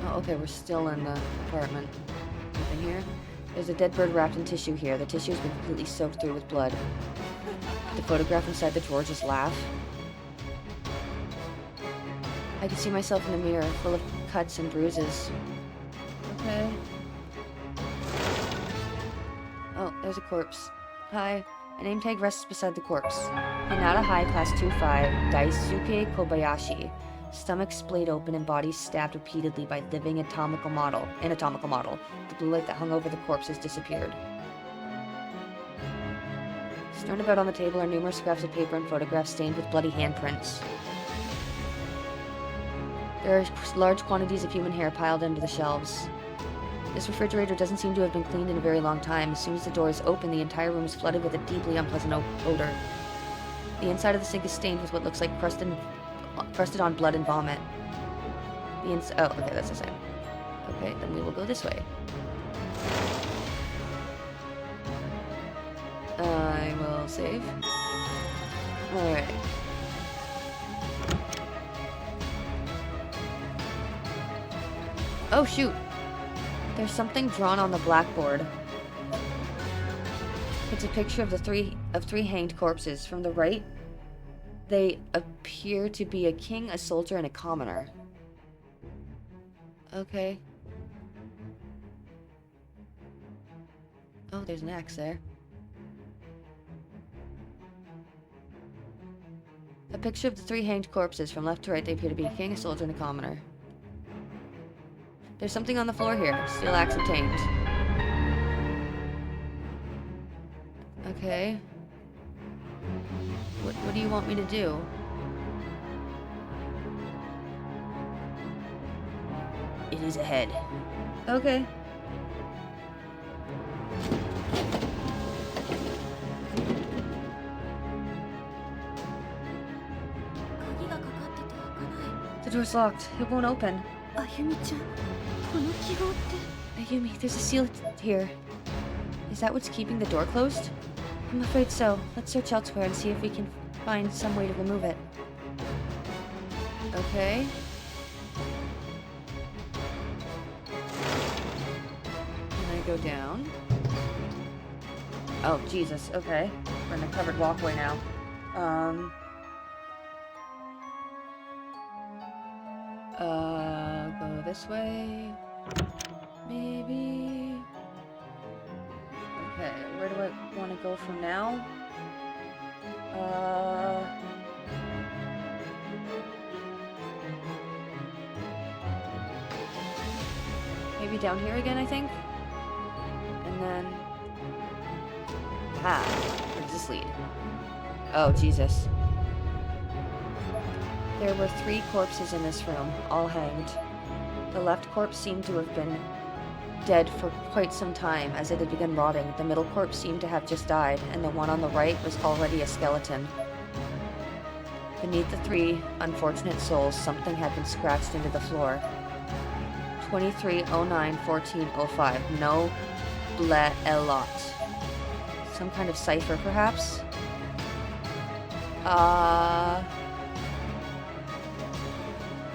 [SPEAKER 1] Oh, okay, we're still in the apartment. Nothing here? There's a dead bird wrapped in tissue here. The tissue's been completely soaked through with blood. The photograph inside the drawer just laugh. I can see myself in the mirror, full of cuts and bruises. Okay. Oh, there's a corpse. Hi. A name tag rests beside the corpse. Hinata High Class 2-5, Daisuke Kobayashi. Stomach splayed open and body stabbed repeatedly by living anatomical model. The blue light that hung over the corpse has disappeared. Strewn about on the table are numerous scraps of paper and photographs stained with bloody handprints. There are large quantities of human hair piled under the shelves. This refrigerator doesn't seem to have been cleaned in a very long time. As soon as the door is open, the entire room is flooded with a deeply unpleasant odor. The inside of the sink is stained with what looks like crusted on blood and vomit. Oh, okay, that's the same. Okay, then we will go this way. I will save. Alright. Oh, shoot! There's something drawn on the blackboard. It's a picture of three hanged corpses. From the right, they appear to be a king, a soldier, and a commoner. Okay. Oh, there's an axe there. A picture of the three hanged corpses. From left to right, they appear to be a king, a soldier, and a commoner. There's something on the floor here. Steel axe obtained. Okay. What do you want me to do? It is ahead. Okay. The door's locked. It won't open. Ayumi, there's a seal here. Is that what's keeping the door closed? I'm afraid so. Let's search elsewhere and see if we can find some way to remove it. Okay. Can I go down? Oh, Jesus. Okay. We're in a covered walkway now. Go this way. Maybe. Okay, where do I want to go from now? Maybe down here again, I think? And then... where does this lead? Oh, Jesus. There were 3 corpses in this room, all hanged. The left corpse seemed to have been dead for quite some time, as it had begun rotting. The middle corpse seemed to have just died, and the one on the right was already a skeleton. Beneath the 3 unfortunate souls, something had been scratched into the floor. 23091405. No ble elot. Some kind of cipher, perhaps?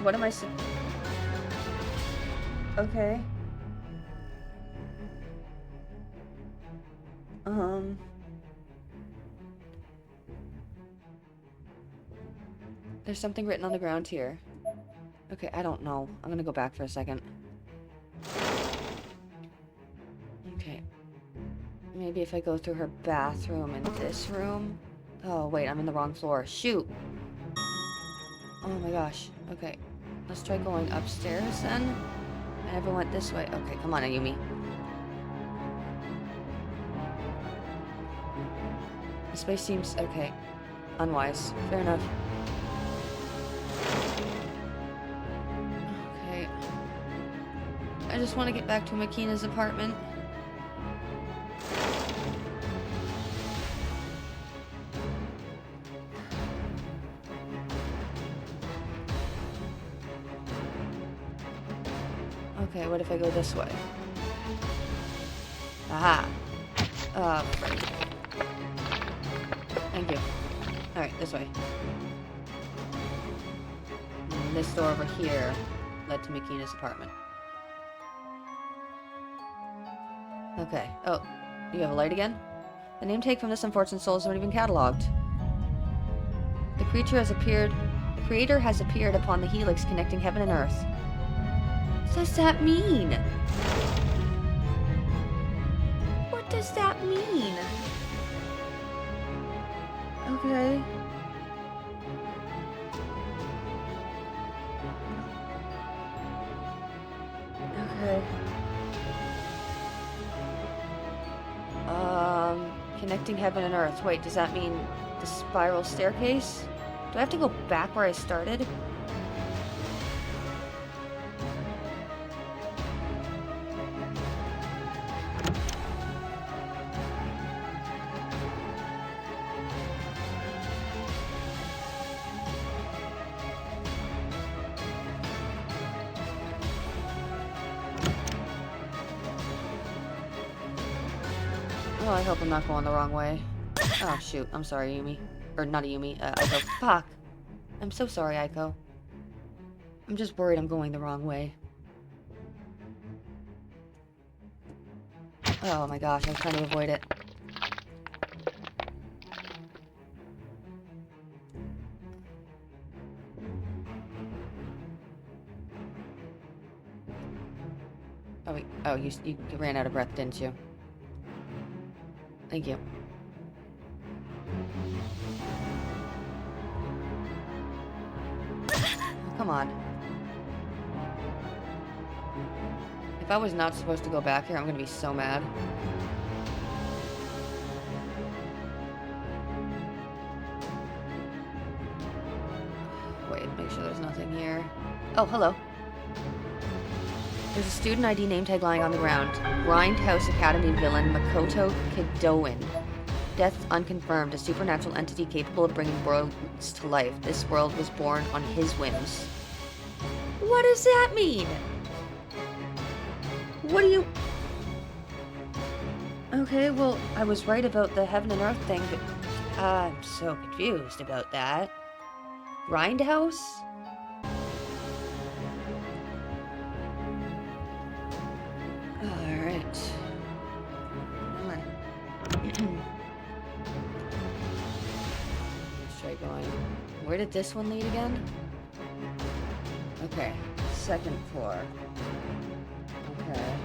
[SPEAKER 1] What am I okay. There's something written on the ground here. Okay, I don't know. I'm gonna go back for a second. Okay. Maybe if I go through her bathroom and this room. Oh, wait, I'm in the wrong floor. Shoot! Oh my gosh. Okay. Let's try going upstairs then. I never went this way. Okay, come on, Ayumi. The space seems... okay. Unwise. Fair enough. Okay. I just want to get back to Makina's apartment. Okay, what if I go this way? Aha! Thank you. Alright, this way. And this door over here led to Makina's apartment. Okay. Oh, you have a light again? The name tag from this unfortunate soul has not even catalogued. The creature has appeared... The creator has appeared upon the helix connecting heaven and earth. What does that mean? What does that mean? Okay. Okay. Connecting heaven and earth. Wait, does that mean the spiral staircase? Do I have to go back where I started? Oh, I hope I'm not going the wrong way. Oh, shoot. I'm sorry, Yumi. Or not Yumi, Aiko. Fuck! I'm so sorry, Aiko. I'm just worried I'm going the wrong way. Oh my gosh, I was trying to avoid it. Oh, wait. Oh, you ran out of breath, didn't you? Thank you. Oh, come on. If I was not supposed to go back here, I'm gonna be so mad. Wait, make sure there's nothing here. Oh, hello. There's a student ID name tag lying on the ground. Grindhouse Academy villain Makoto Kidoin. Death unconfirmed. A supernatural entity capable of bringing worlds to life. This world was born on his whims. What does that mean? What do you... Okay, well, I was right about the heaven and earth thing, but... I'm so confused about that. Grindhouse? Alright. Let's try going. Where did this one lead again? Okay. Second floor. Okay.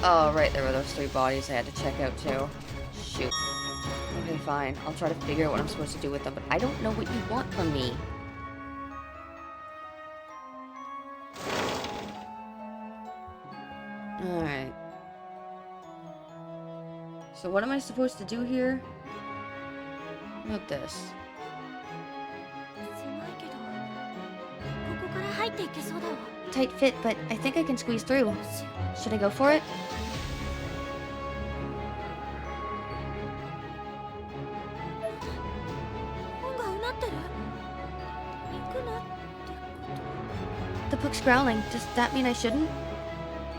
[SPEAKER 1] Oh, right, there were those 3 bodies I had to check out too. Shoot. Okay, fine. I'll try to figure out what I'm supposed to do with them, but I don't know what you want from me. Alright. So what am I supposed to do here? What about this? Tight fit, but I think I can squeeze through. Should I go for it? The book's growling. Does that mean I shouldn't?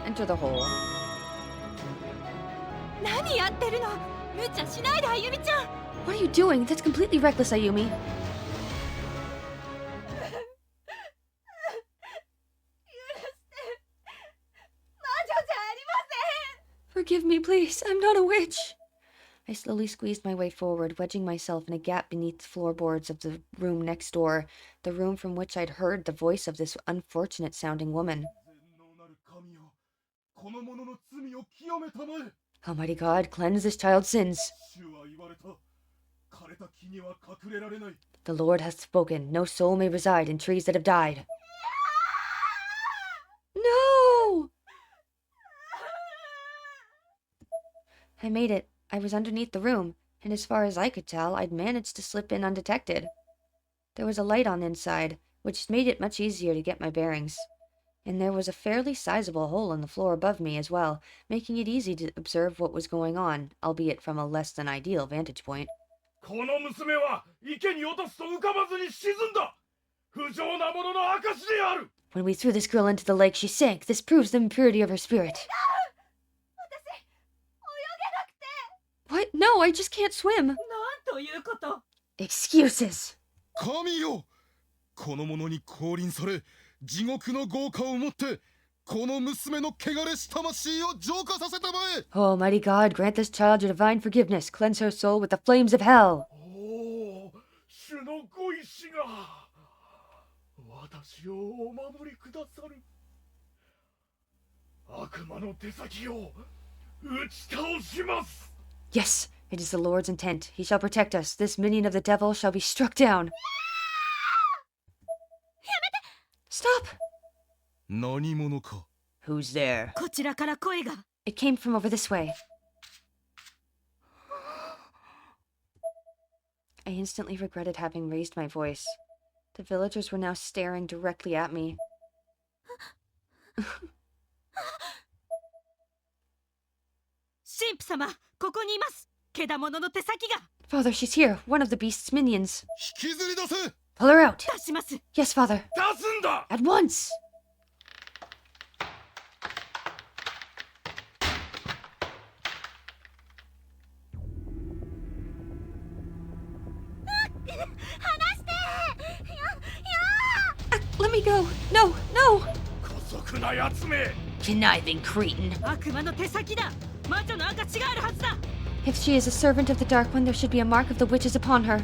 [SPEAKER 1] Enter the hole. What are you doing? That's completely reckless, Ayumi. Forgive me, please. I'm not a witch. I slowly squeezed my way forward, wedging myself in a gap beneath the floorboards of the room next door, the room from which I'd heard the voice of this unfortunate-sounding woman. Almighty God, cleanse this child's sins. The Lord hath spoken. No soul may reside in trees that have died. No! I made it. I was underneath the room, and as far as I could tell, I'd managed to slip in undetected. There was a light on inside, which made it much easier to get my bearings. And there was a fairly sizable hole in the floor above me as well, making it easy to observe what was going on, albeit from a less than ideal vantage point.
[SPEAKER 4] この娘は池に落とすと浮かばずに沈んだ。不浄なものの証である。
[SPEAKER 1] When we threw this girl into the lake, she sank. This proves the impurity of her spirit. What? No, I just can't swim.
[SPEAKER 5] なんということ。
[SPEAKER 1] Excuses.
[SPEAKER 7] 神よ、この者に降臨され、地獄の豪華をもってこの娘の汚れし魂を浄化させたまえ。
[SPEAKER 1] Oh, Almighty God, grant this child your divine forgiveness. Cleanse her soul with the flames of hell.
[SPEAKER 4] おお、主のご意志が私をお守りくださる。悪魔の手先を打ち倒します。
[SPEAKER 1] Yes, it is the Lord's intent. He shall protect us. This minion of the devil shall be struck down. Stop!
[SPEAKER 7] 何者か。
[SPEAKER 1] Who's there?
[SPEAKER 5] こちらから声が。
[SPEAKER 1] It came from over this way. I instantly regretted having raised my voice. The villagers were now staring directly at me.
[SPEAKER 5] 神父様、ここにいます。けだものの手先が。
[SPEAKER 1] Father, she's here. One of the beast's minions.
[SPEAKER 7] 引きずり出せ。
[SPEAKER 1] Pull her out.
[SPEAKER 5] 出します。
[SPEAKER 1] Yes, Father.
[SPEAKER 4] 出すんだ。
[SPEAKER 1] At once. Let me go. No, no.
[SPEAKER 4] 姑息なやつめ。
[SPEAKER 1] Conniving cretin.
[SPEAKER 5] 悪魔の手先だ。魔女の証があるはずだ。
[SPEAKER 1] If she is a servant of the Dark One, there should be a mark of the witches upon her.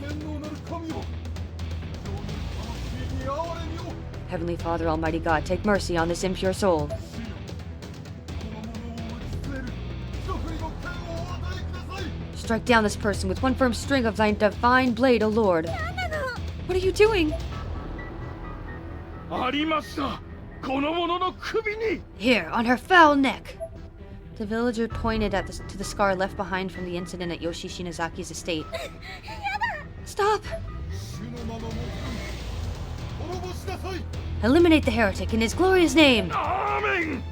[SPEAKER 7] 天皇なる神よ、非常に魂に憐れみを。
[SPEAKER 1] Heavenly Father, Almighty God, take mercy on this impure soul.
[SPEAKER 7] この者を打ち据える即位の剣をお与えください。
[SPEAKER 1] Strike down this person with one firm string of thy divine blade, O Lord. What are you doing?
[SPEAKER 4] ありました。この者の首に。
[SPEAKER 1] Here, on her foul neck. The villager pointed to the scar left behind from the incident at Yoshi Shinazaki's estate. Stop!
[SPEAKER 7] 主の名のもとに滅ぼしなさい。
[SPEAKER 1] Eliminate the heretic in his glorious name!
[SPEAKER 4] アーメン。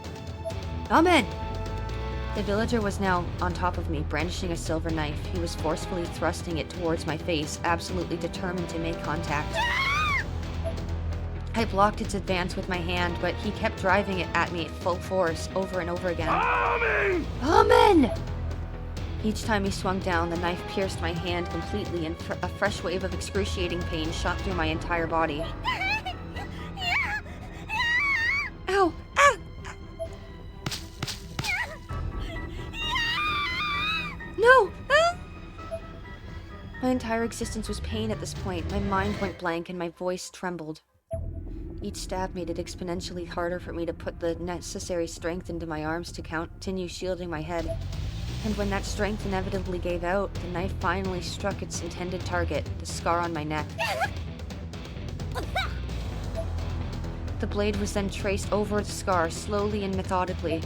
[SPEAKER 1] Amen! The villager was now on top of me, brandishing a silver knife. He was forcefully thrusting it towards my face, absolutely determined to make contact. I blocked its advance with my hand, but he kept driving it at me at full force, over and over again.
[SPEAKER 4] アーメン。
[SPEAKER 1] Amen! Each time he swung down, the knife pierced my hand completely, and a fresh wave of excruciating pain shot through my entire body. Ow! Ah! No! Ah! My entire existence was pain at this point. My mind went blank and my voice trembled. Each stab made it exponentially harder for me to put the necessary strength into my arms to continue shielding my head. And when that strength inevitably gave out, the knife finally struck its intended target, the scar on my neck. The blade was then traced over the scar, slowly and methodically.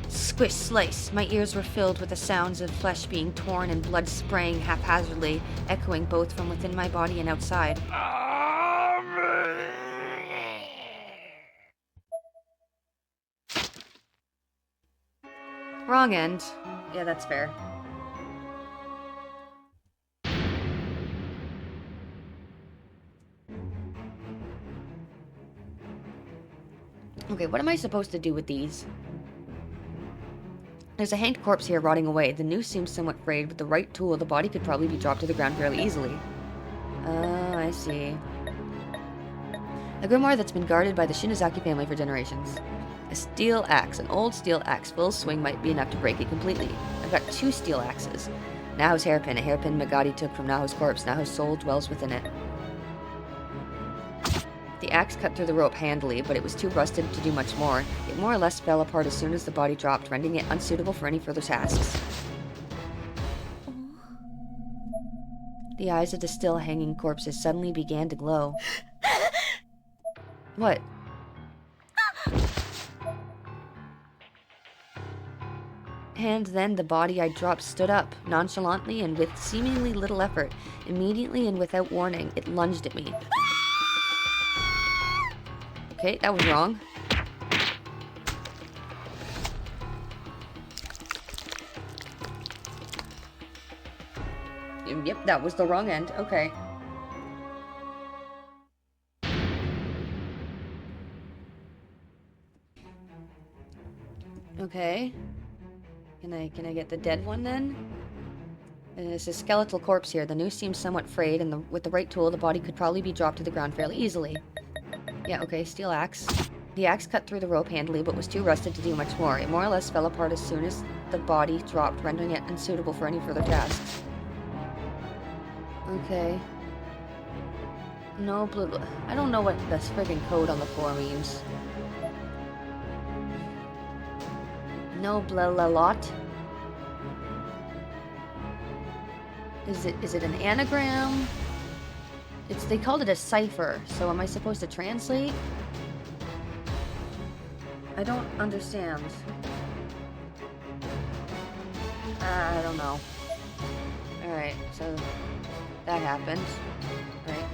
[SPEAKER 1] Squish, slice. My ears were filled with the sounds of flesh being torn and blood spraying haphazardly, echoing both from within my body and outside.
[SPEAKER 4] アーメン。
[SPEAKER 1] Wrong end. Yeah, that's fair. Okay, what am I supposed to do with these? There's a hanged corpse here rotting away. The noose seems somewhat frayed. With the right tool, the body could probably be dropped to the ground fairly easily. Oh, I see. A grimoire that's been guarded by the Shinozaki family for generations. A steel axe. An old steel axe. Full swing might be enough to break it completely. I've got 2 steel axes. Naho's hairpin. A hairpin Magadi took from Naho's corpse. Naho's soul dwells within it. The axe cut through the rope handily, but it was too rusted to do much more. It more or less fell apart as soon as the body dropped, rendering it unsuitable for any further tasks. The eyes of the still hanging corpses suddenly began to glow. What? And then the body I dropped stood up, nonchalantly and with seemingly little effort. Immediately and without warning, it lunged at me. Okay, that was wrong. Yep, that was the wrong end. Okay. Okay. Can I get the dead one then? There's a skeletal corpse here. The noose seems somewhat frayed, and with the right tool, the body could probably be dropped to the ground fairly easily. Yeah, okay, steel axe. The axe cut through the rope handily, but was too rusted to do much more. It more or less fell apart as soon as the body dropped, rendering it unsuitable for any further tasks. Okay. No blue... I don't know what this friggin' code on the floor means. No blah-la-lot. Is it an anagram? They called it a cipher, so am I supposed to translate? I don't understand. I don't know. Alright, so that happened. Right.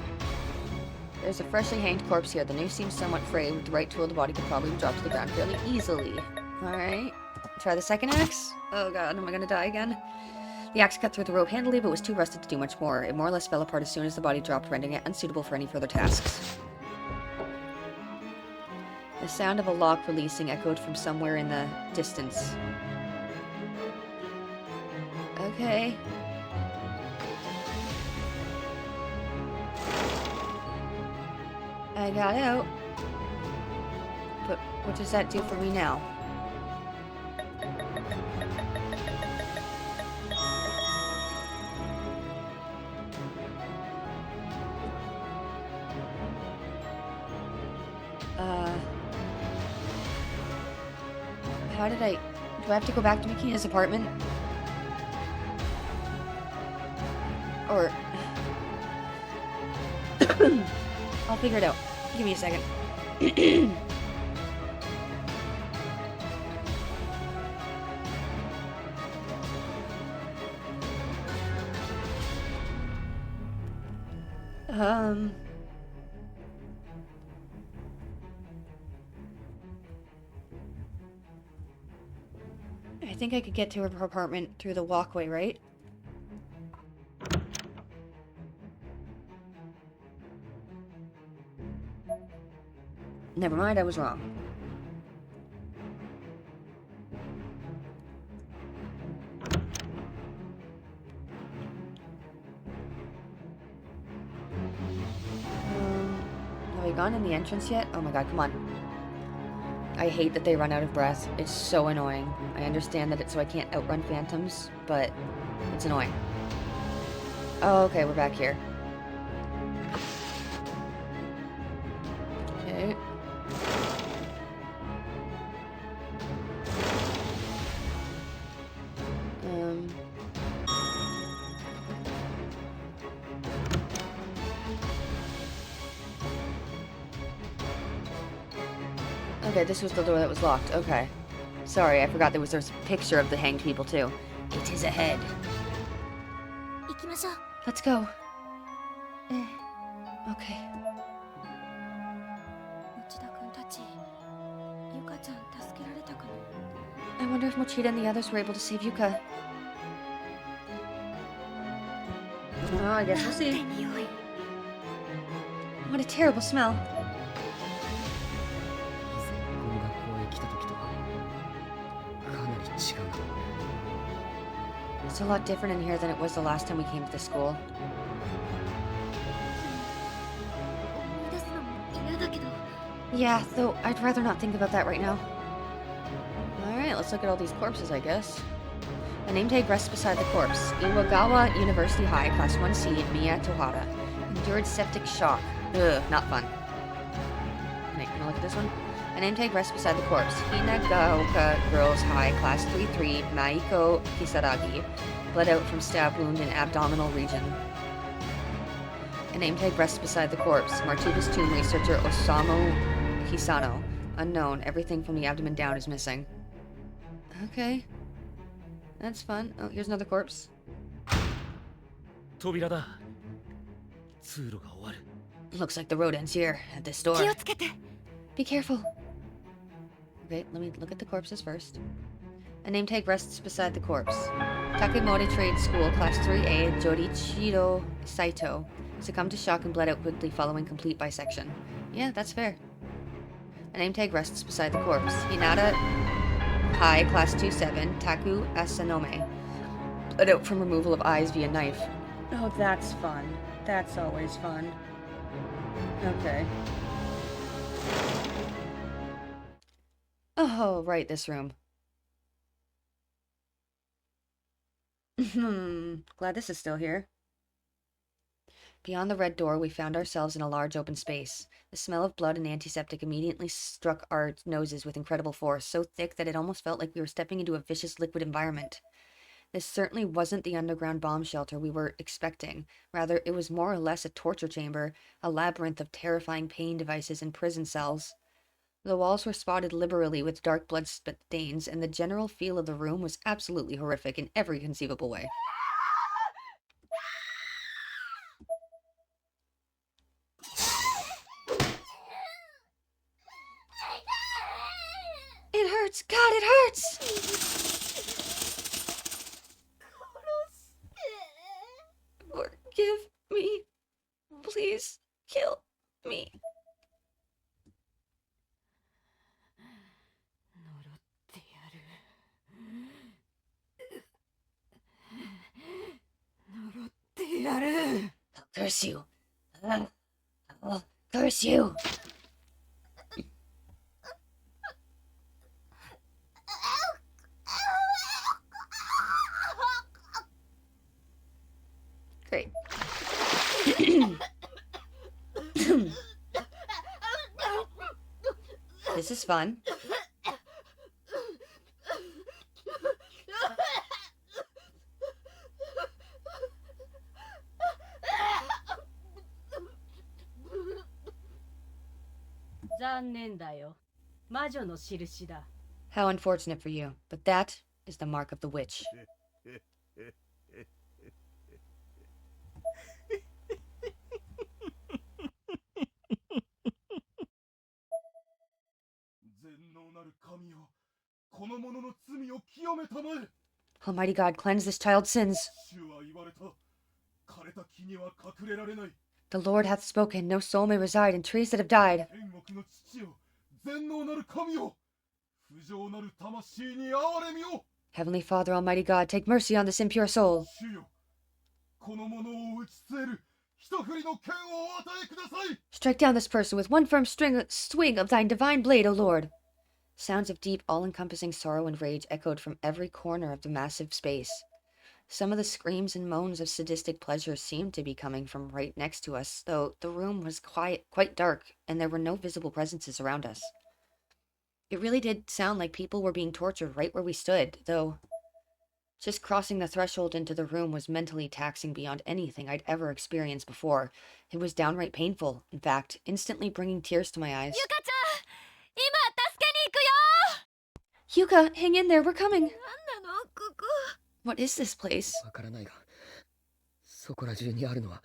[SPEAKER 1] There's a freshly hanged corpse here. The noose seems somewhat frayed. With the right tool, the body could probably be dropped to the ground fairly easily. Alright. Try the second axe. Oh god, am I gonna die again? The axe cut through the rope handily, but was too rusted to do much more. It more or less fell apart as soon as the body dropped, rendering it unsuitable for any further tasks. The sound of a lock releasing echoed from somewhere in the distance. Okay. I got out. But what does that do for me now? How did do I have to go back to Makina's apartment? Or... I'll figure it out. Give me a second. I think I could get to her apartment through the walkway, right? Never mind, I was wrong. Have we gone in the entrance yet? Oh my god, come on. I hate that they run out of breath. It's so annoying. I understand that it's so I can't outrun phantoms, but it's annoying. Oh, okay, we're back here. Okay. Okay, this was the door that was locked. Okay. Sorry, I forgot there was a picture of the hanged people, too. It is ahead. Let's go. Okay. I wonder if Mochida and the others were able to save Yuka. Oh, I guess we'll see. What a terrible smell. It's a lot different in here than it was the last time we came to the school. Yeah, though I'd rather not think about that right now. Alright, let's look at all these corpses, I guess. A name tag rests beside the corpse. Iwagawa University High, Class 1C, Miya Tohara. Endured septic shock. Ugh, not fun. Can I look at this one? A name tag rests beside the corpse. Hinagaoka Girls High, Class 3-3, Maiko Kisaragi. Bled out from stab wound in abdominal region. A name tag rests beside the corpse. Martuba's tomb researcher Osamu Hisano. Unknown. Everything from the abdomen down is missing. Okay. That's fun. Oh, here's another corpse.
[SPEAKER 4] 扉だ。通路が終わる。
[SPEAKER 1] Looks like the road ends here, at this door.
[SPEAKER 5] 気をつけて。
[SPEAKER 1] Be careful. Okay, let me look at the corpses first. A name tag rests beside the corpse. Takemori Trade School, Class 3A, Jorichiro Saito. Succumbed to shock and bled out quickly following complete bisection. Yeah, that's fair. A name tag rests beside the corpse. Hinata Kai, Class 2-7, Taku Asanome. Bled out from removal of eyes via knife. Oh, that's fun. That's always fun. Okay. Oh, right, this room. Glad this is still here. Beyond the red door, we found ourselves in a large open space. The smell of blood and antiseptic immediately struck our noses with incredible force, so thick that it almost felt like we were stepping into a vicious liquid environment. This certainly wasn't the underground bomb shelter we were expecting. Rather, it was more or less a torture chamber, a labyrinth of terrifying pain devices and prison cells. The walls were spotted liberally with dark blood stains, and the general feel of the room was absolutely horrific in every conceivable way. It hurts! God, it hurts! Forgive me. Please kill me. I'll curse you. I'll curse you. Great. This is fun. How unfortunate for you, but that is the mark of the witch.
[SPEAKER 7] 神よ、この者の罪を清めたまえ。
[SPEAKER 1] Almighty God, cleanse this child's sins.
[SPEAKER 7] 主は言われた。枯れた木には隠れられない。
[SPEAKER 1] The Lord hath spoken, no soul may reside in trees that have died.
[SPEAKER 7] 天国の父よ、全能なる神よ、不浄なる魂に憐れみを。
[SPEAKER 1] Heavenly Father, Almighty God, take mercy on this impure soul.
[SPEAKER 7] 主よ、この者を打ち据える一振りの剣をお与えください。
[SPEAKER 1] Strike down this person with one firm swing of thine divine blade, O Lord. Sounds of deep, all-encompassing sorrow and rage echoed from every corner of the massive space. Some of the screams and moans of sadistic pleasure seemed to be coming from right next to us, though the room was quite dark, and there were no visible presences around us. It really did sound like people were being tortured right where we stood, though just crossing the threshold into the room was mentally taxing beyond anything I'd ever experienced before. It was downright painful, in fact, instantly bringing tears to my eyes.
[SPEAKER 3] Yuka-chan! 今助けに行くよ!
[SPEAKER 1] Yuka, hang in there, we're coming!
[SPEAKER 3] なんなのここ?
[SPEAKER 1] What is this place?
[SPEAKER 2] わからないが、そこら中にあるのは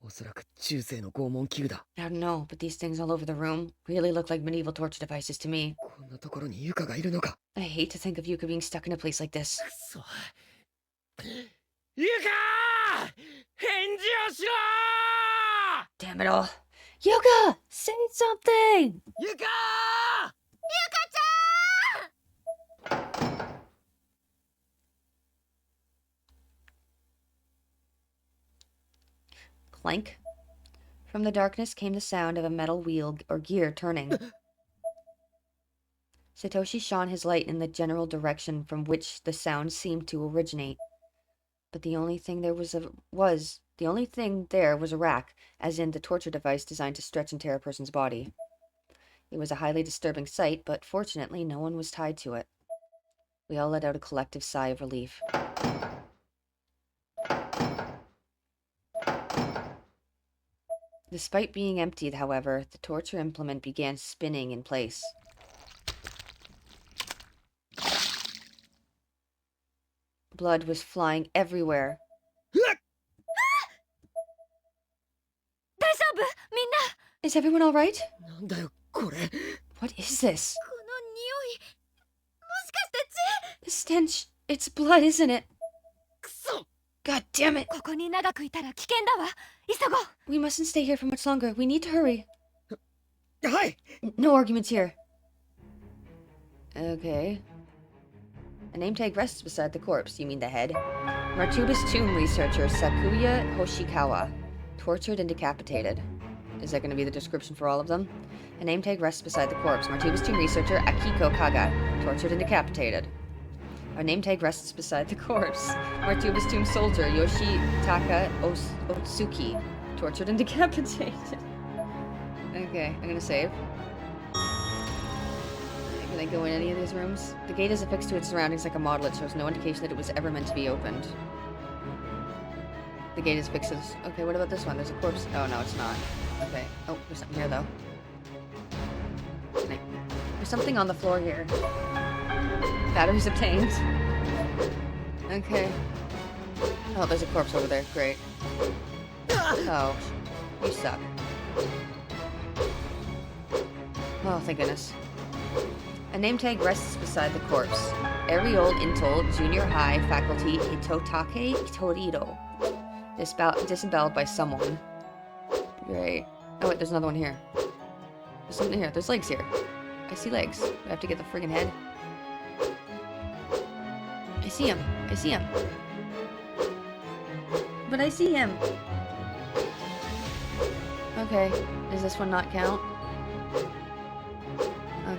[SPEAKER 2] おそらく中世の拷問器具だ。
[SPEAKER 1] I don't know, but these things all over the room really look like medieval torture devices to me.
[SPEAKER 2] こんなところにユカがいるのか。
[SPEAKER 1] I hate to think of Yuka being stuck in a place like this.
[SPEAKER 4] くそ。ユカ！返事をしろー！
[SPEAKER 1] Damn it all. Yuka! Say something!
[SPEAKER 4] ユカ！
[SPEAKER 1] Clank. From the darkness came the sound of a metal wheel or gear turning. Satoshi shone his light in the general direction from which the sound seemed to originate. But the only thing there was a rack, as in the torture device designed to stretch and tear a person's body. It was a highly disturbing sight, but fortunately no one was tied to it. We all let out a collective sigh of relief. Despite being emptied, however, the torture implement began spinning in place. Blood was flying everywhere.
[SPEAKER 5] 大丈夫みんな
[SPEAKER 1] Is everyone alright?
[SPEAKER 2] なんだよこれ。
[SPEAKER 1] What is this?
[SPEAKER 5] この匂いもしかして
[SPEAKER 1] The stench. It's blood, isn't it?
[SPEAKER 2] くそ。
[SPEAKER 1] God damn it.
[SPEAKER 5] ここに長くいたら危険だわ急ごう
[SPEAKER 1] We mustn't stay here for much longer. We need to hurry.
[SPEAKER 2] はい。
[SPEAKER 1] No arguments here. Okay. A name tag rests beside the corpse. You mean the head? Martuba's tomb researcher Sakuya Hoshikawa. Tortured and decapitated. Is that going to be the description for all of them? A name tag rests beside the corpse. Martuba's tomb researcher Akiko Kaga. Tortured and decapitated. A name tag rests beside the corpse. Martuba's tomb soldier Yoshitaka Otsuki. Tortured and decapitated. Okay, I'm gonna save. Can I go in any of these rooms? The gate is affixed to its surroundings like a model. It shows no indication that it was ever meant to be opened. The gate is affixed to this. Okay, what about this one? There's a corpse. Oh, no, it's not. Okay. Oh, there's something here, though. There's something on the floor here. Batteries obtained. Okay. Oh, there's a corpse over there. Great. Oh, you suck. Oh, thank goodness. A name tag rests beside the corpse. Every old Intol junior high faculty Hitotake Torito. Disemboweled by someone. Great. Oh wait, there's another one here. There's something here. There's legs here. I see legs. Do I have to get the friggin' head? I see him. I see him. But I see him. Okay. Does this one not count?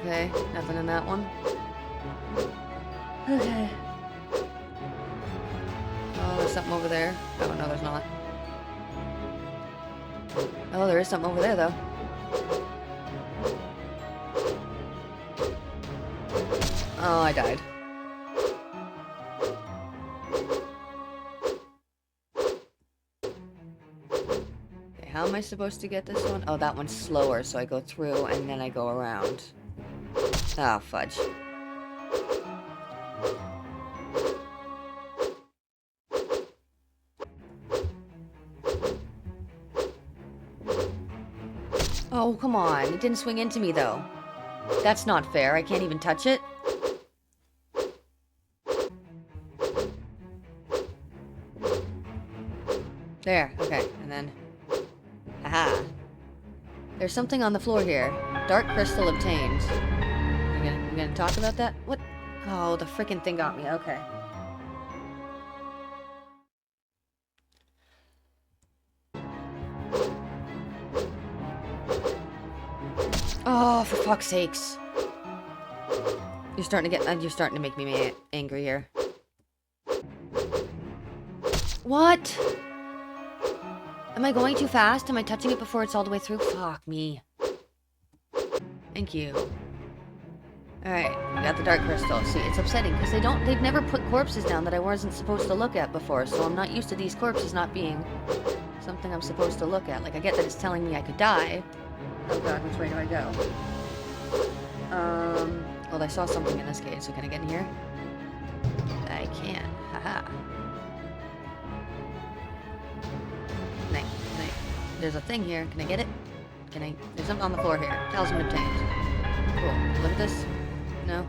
[SPEAKER 1] Okay. Nothing in that one. Okay. Oh, there's something over there. Oh, no, there's not. Oh, there is something over there, though. Oh, I died. Okay, how am I supposed to get this one? Oh, that one's slower, so I go through and then I go around. Oh, fudge. Oh, come on. It didn't swing into me, though. That's not fair. I can't even touch it. There. Okay. And then... Haha. There's something on the floor here. Dark crystal obtained. You gonna talk about that? What? Oh, the frickin' thing got me. Okay. Oh, for fuck's sakes. You're starting to make me angry here. What? Am I going too fast? Am I touching it before it's all the way through? Fuck me. Thank you. Alright, I got the dark crystal. See, it's upsetting because they've never put corpses down that I wasn't supposed to look at before, so I'm not used to these corpses not being something I'm supposed to look at. Like, I get that it's telling me I could die. Oh god, which way do I go? Well, I saw something in this cage, so can I get in here? I can. Haha. There's a thing here. Can I get it? There's something on the floor here. Talisman obtained. Cool. Look at this. No.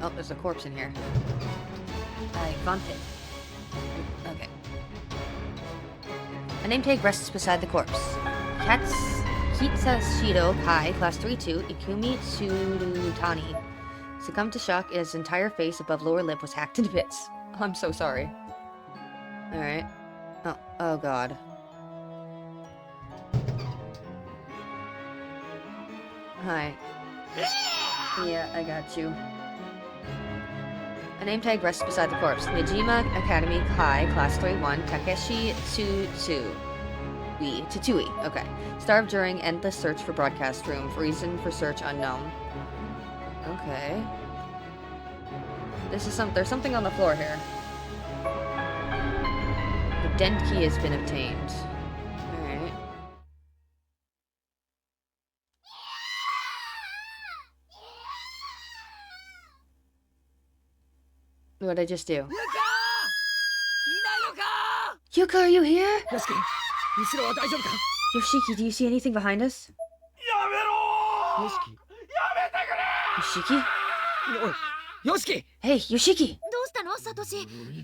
[SPEAKER 1] Oh, there's a corpse in here. I want it. Okay. A name tag rests beside the corpse. Kitsashiro Kai, Class 3-2, Ikumi Tsurutani. Succumbed to shock, his entire face above lower lip was hacked into bits. I'm so sorry. Alright. Oh god. Hi. Yeah, I got you. A name tag rests beside the corpse. Nijima Academy High, Class 3-1, Takeshi Tsui. Okay. Starved during endless search for broadcast room. Reason for search unknown. Okay. There's something on the floor here. The dent key has been obtained. Alright. What did I just do?
[SPEAKER 2] ユカいないのか
[SPEAKER 1] Yuka, are you here?
[SPEAKER 2] よしき後ろは大丈夫か
[SPEAKER 1] Yoshiki, do you see anything behind us?
[SPEAKER 2] よしき
[SPEAKER 1] Yoshiki?
[SPEAKER 2] おいよしき
[SPEAKER 1] Hey, Yoshiki!
[SPEAKER 5] どうしたのサトシ？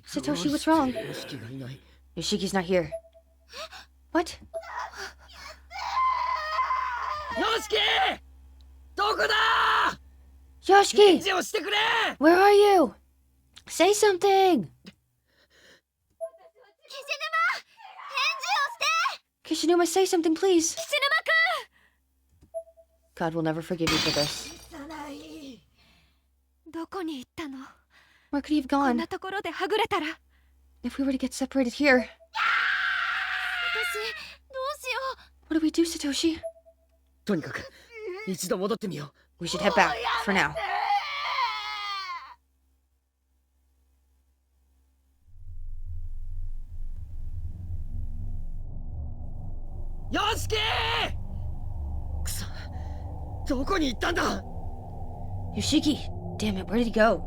[SPEAKER 1] Satoshi, what's wrong?
[SPEAKER 2] よしきがいない
[SPEAKER 1] Yoshiki's not here. What?
[SPEAKER 2] よしきどこだ
[SPEAKER 1] Yoshiki!
[SPEAKER 2] 返事をしてくれ
[SPEAKER 1] Where are you? Say something!
[SPEAKER 3] キシヌマ
[SPEAKER 1] Kishinuma, say something, please.
[SPEAKER 5] キシヌマ
[SPEAKER 1] God will never forgive you for this.
[SPEAKER 5] くん！どこに行ったの？
[SPEAKER 1] Where could he have
[SPEAKER 5] こん
[SPEAKER 1] gone?
[SPEAKER 5] なところではぐれたら。
[SPEAKER 1] If we were to get separated here,
[SPEAKER 5] 私、どうしよう。
[SPEAKER 1] what do we do, Satoshi?
[SPEAKER 2] とにかく一度戻ってみよ
[SPEAKER 1] We should head back, for now.
[SPEAKER 2] うよしきくそどこに行ったんだ
[SPEAKER 1] Yoshiki! Damn it, where did he go?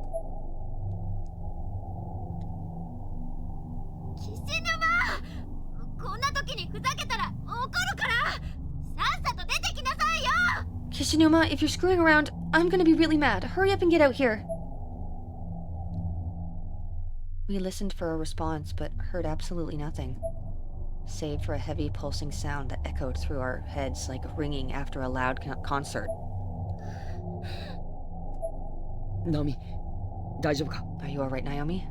[SPEAKER 3] キシヌマこんな時にふざけたら怒るからさっさと出てきなさいよ
[SPEAKER 1] Kishinuma, if you're screwing around, I'm gonna be really mad. Hurry up and get out here. We listened for a response, but heard absolutely nothing. Save for a heavy pulsing sound that echoed through our heads like ringing after a loud concert.
[SPEAKER 2] ナオミ大丈夫か
[SPEAKER 1] Are you alright, Naomi?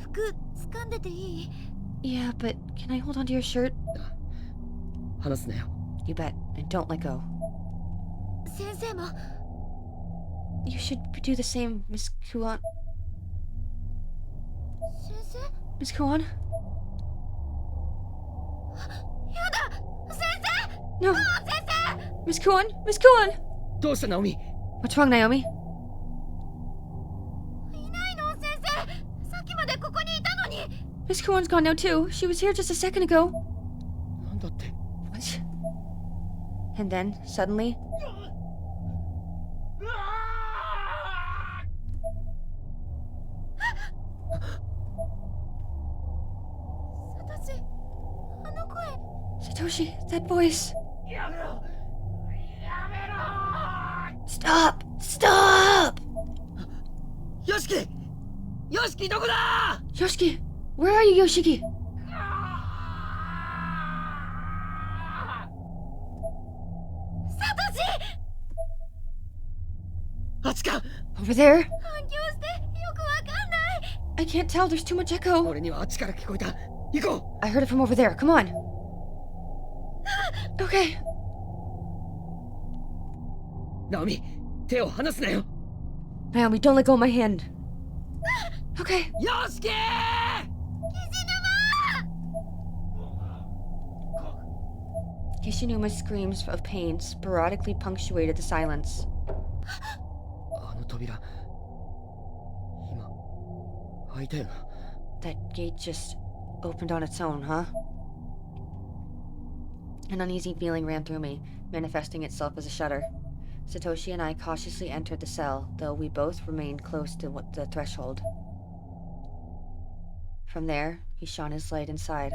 [SPEAKER 3] 服掴んでていい？
[SPEAKER 1] Yeah, but can I hold onto your shirt?
[SPEAKER 2] 話すなよ
[SPEAKER 1] You bet, and don't let go.
[SPEAKER 3] 先生も
[SPEAKER 1] You should do the same, Miss Kuan.
[SPEAKER 3] 先生
[SPEAKER 1] Miss Kuan?
[SPEAKER 3] やだ先生
[SPEAKER 1] No!
[SPEAKER 3] 先生
[SPEAKER 1] Miss Kuan! Miss Kuan!
[SPEAKER 2] どうしたナオミ
[SPEAKER 1] What's wrong, Naomi?
[SPEAKER 3] いないの先生さっきまでここにいたのに
[SPEAKER 1] Miss Kuan's gone now too. She was here just a second ago.
[SPEAKER 2] なんだって
[SPEAKER 1] What? And then, suddenly, Satoshi, that voice. Stop! Stop!
[SPEAKER 2] よしきよしきどこだ
[SPEAKER 1] Yoshiki, where are you, Yoshiki?
[SPEAKER 3] Satoshi!
[SPEAKER 2] あっちか
[SPEAKER 1] Over there?
[SPEAKER 3] 反響してよくわかんない
[SPEAKER 1] I can't tell, there's too much echo.
[SPEAKER 2] 俺にはあっちから聞こえた行こ
[SPEAKER 1] I heard it from over there, come on. Okay.
[SPEAKER 2] うナオミ手を離すなよ
[SPEAKER 1] Naomi, don't let go of my hand. Okay.
[SPEAKER 2] よしき
[SPEAKER 1] Kishinuma's screams of pain sporadically punctuated the silence.
[SPEAKER 2] あの扉今開いたよな
[SPEAKER 1] That gate just opened on its own, huh? An uneasy feeling ran through me, manifesting itself as a shudder. Satoshi and I cautiously entered the cell, though we both remained close to the threshold. From there, he shone his light inside.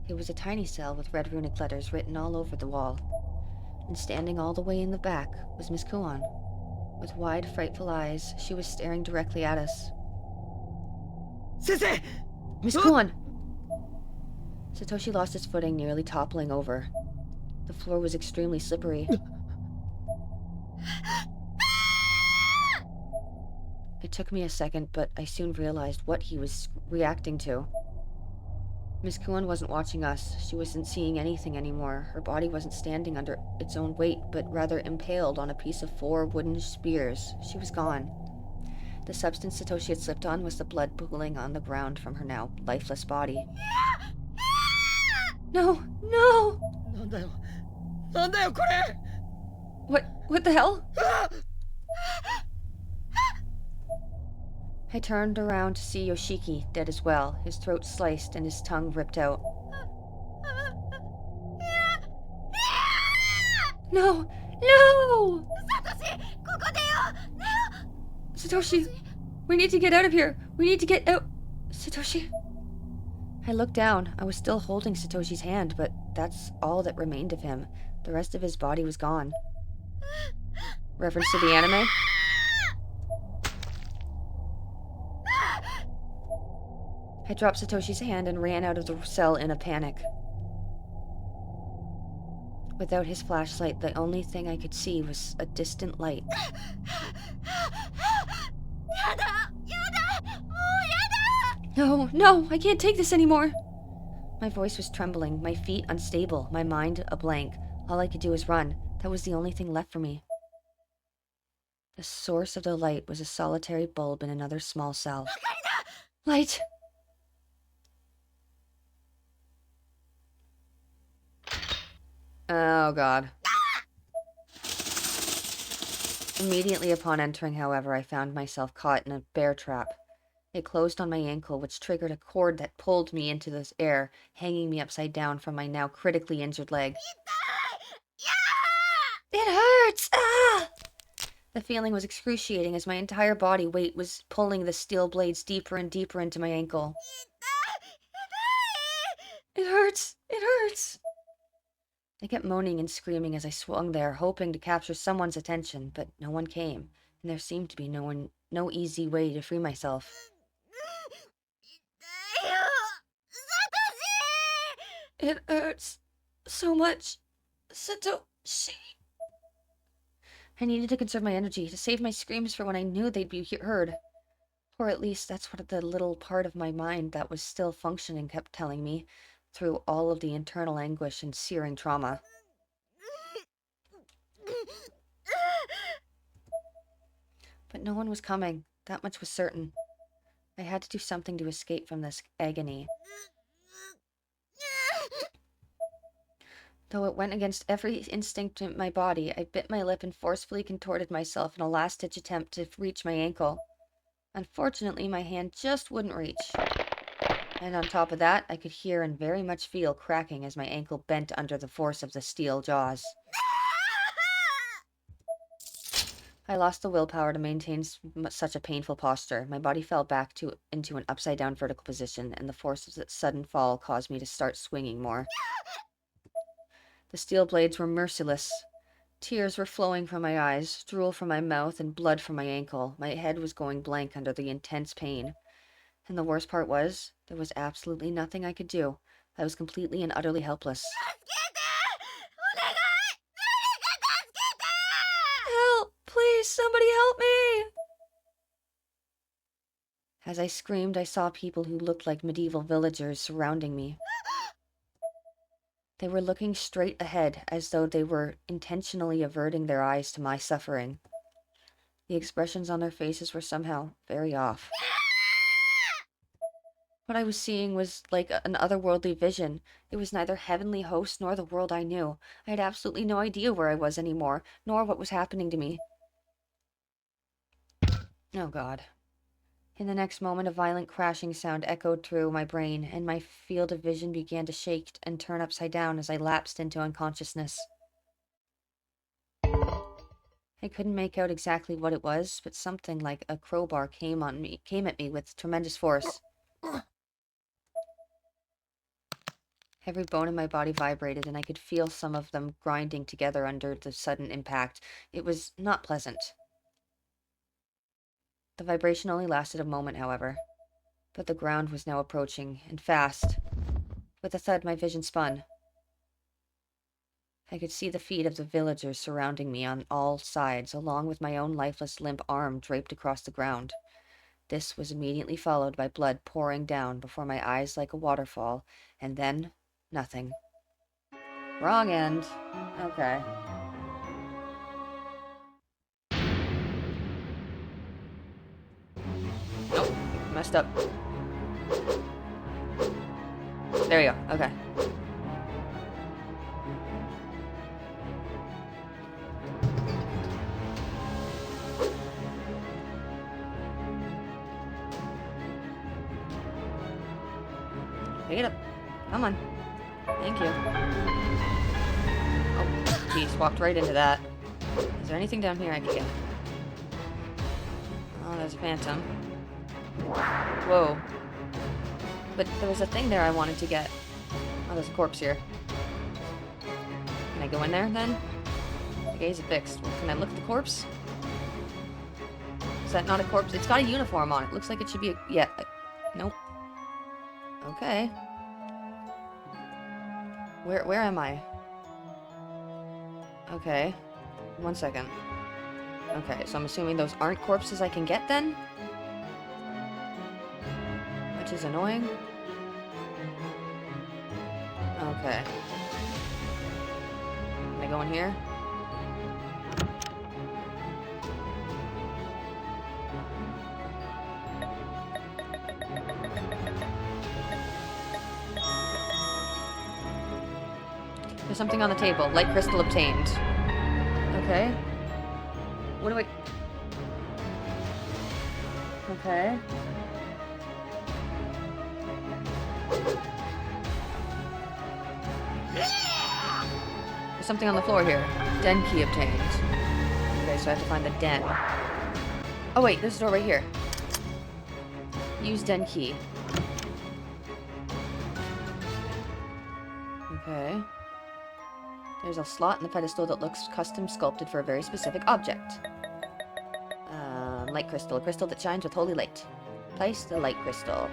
[SPEAKER 1] It was a tiny cell with red runic letters written all over the wall. And standing all the way in the back was Miss Kuan. With wide, frightful eyes, she was staring directly at us.
[SPEAKER 2] 先生
[SPEAKER 1] Miss Kuan! Satoshi lost his footing, nearly toppling over. The floor was extremely slippery. It took me a second, but I soon realized what he was reacting to. Miss Kuan wasn't watching us. She wasn't seeing anything anymore. Her body wasn't standing under its own weight, but rather impaled on a piece of 4 wooden spears. She was gone. The substance Satoshi had slipped on was the blood pooling on the ground from her now lifeless body. No! No!
[SPEAKER 2] なんだよなんだよこれ
[SPEAKER 1] What the hell? I turned around to see Yoshiki dead as well, his throat sliced and his tongue ripped out. No! No!
[SPEAKER 3] サトシここでよね
[SPEAKER 1] Satoshi, We need to get out of here! We need to get out! Satoshi? I looked down. I was still holding Satoshi's hand, but that's all that remained of him. The rest of his body was gone. Reference to the anime? I dropped Satoshi's hand and ran out of the cell in a panic. Without his flashlight, the only thing I could see was a distant light. No, no, I can't take this anymore. My voice was trembling, my feet unstable, my mind a blank. All I could do was run. That was the only thing left for me. The source of the light was a solitary bulb in another small cell. Light! Oh, God. Immediately upon entering, however, I found myself caught in a bear trap. It closed on my ankle, which triggered a cord that pulled me into the air, hanging me upside down from my now critically injured leg. It hurts! Ah! The feeling was excruciating as my entire body weight was pulling the steel blades deeper and deeper into my ankle. It hurts! It hurts! I kept moaning and screaming as I swung there, hoping to capture someone's attention, but no one came, and there seemed to be no easy way to free myself. It hurts so much. Satoshi. I needed to conserve my energy, to save my screams for when I knew they'd be heard. Or at least that's what the little part of my mind that was still functioning kept telling me, through all of the internal anguish and searing trauma. But no one was coming. That much was certain. I had to do something to escape from this agony. Though it went against every instinct in my body, I bit my lip and forcefully contorted myself in a last-ditch attempt to reach my ankle. Unfortunately, my hand just wouldn't reach. And on top of that, I could hear and very much feel cracking as my ankle bent under the force of the steel jaws. I lost the willpower to maintain such a painful posture. My body fell back into an upside-down vertical position, and the force of the sudden fall caused me to start swinging more. The steel blades were merciless. Tears were flowing from my eyes, drool from my mouth, and blood from my ankle. My head was going blank under the intense pain. And the worst part was, there was absolutely nothing I could do. I was completely and utterly helpless. Help! Please, somebody help me! As I screamed, I saw people who looked like medieval villagers surrounding me. They were looking straight ahead, as though they were intentionally averting their eyes to my suffering. The expressions on their faces were somehow very off. What I was seeing was like an otherworldly vision. It was neither heavenly hosts nor the world I knew. I had absolutely no idea where I was anymore, nor what was happening to me. Oh, God. In the next moment, a violent crashing sound echoed through my brain, and my field of vision began to shake and turn upside down as I lapsed into unconsciousness. I couldn't make out exactly what it was, but something like a crowbar came at me with tremendous force. Every bone in my body vibrated, and I could feel some of them grinding together under the sudden impact. It was not pleasant. The vibration only lasted a moment, however. But the ground was now approaching, and fast. With a thud, my vision spun. I could see the feet of the villagers surrounding me on all sides, along with my own lifeless limp arm draped across the ground. This was immediately followed by blood pouring down before my eyes like a waterfall, and then nothing. Wrong end. Okay. Nope. Messed up. There you go. Okay. Pick it up. Come on. Thank you. Oh, geez, walked right into that. Is there anything down here I can get? Oh, there's a phantom. Whoa. But there was a thing there I wanted to get. Oh, there's a corpse here. Can I go in there then? The gaze is fixed. Well, can I look at the corpse? Is that not a corpse? It's got a uniform on it. Looks like it should be a... Yeah. Nope. Okay. Where am I? Okay. 1 second. Okay, so I'm assuming those aren't corpses I can get then? Which is annoying. Okay. Can I go in here? There's something on the table. Light crystal obtained. Okay. What do I... Okay. There's something on the floor here. Den key obtained. Okay, so I have to find the den. Oh wait, there's a door right here. Use den key. Okay. There's a slot in the pedestal that looks custom sculpted for a very specific object. Light crystal. A crystal that shines with holy light. Place the light crystal.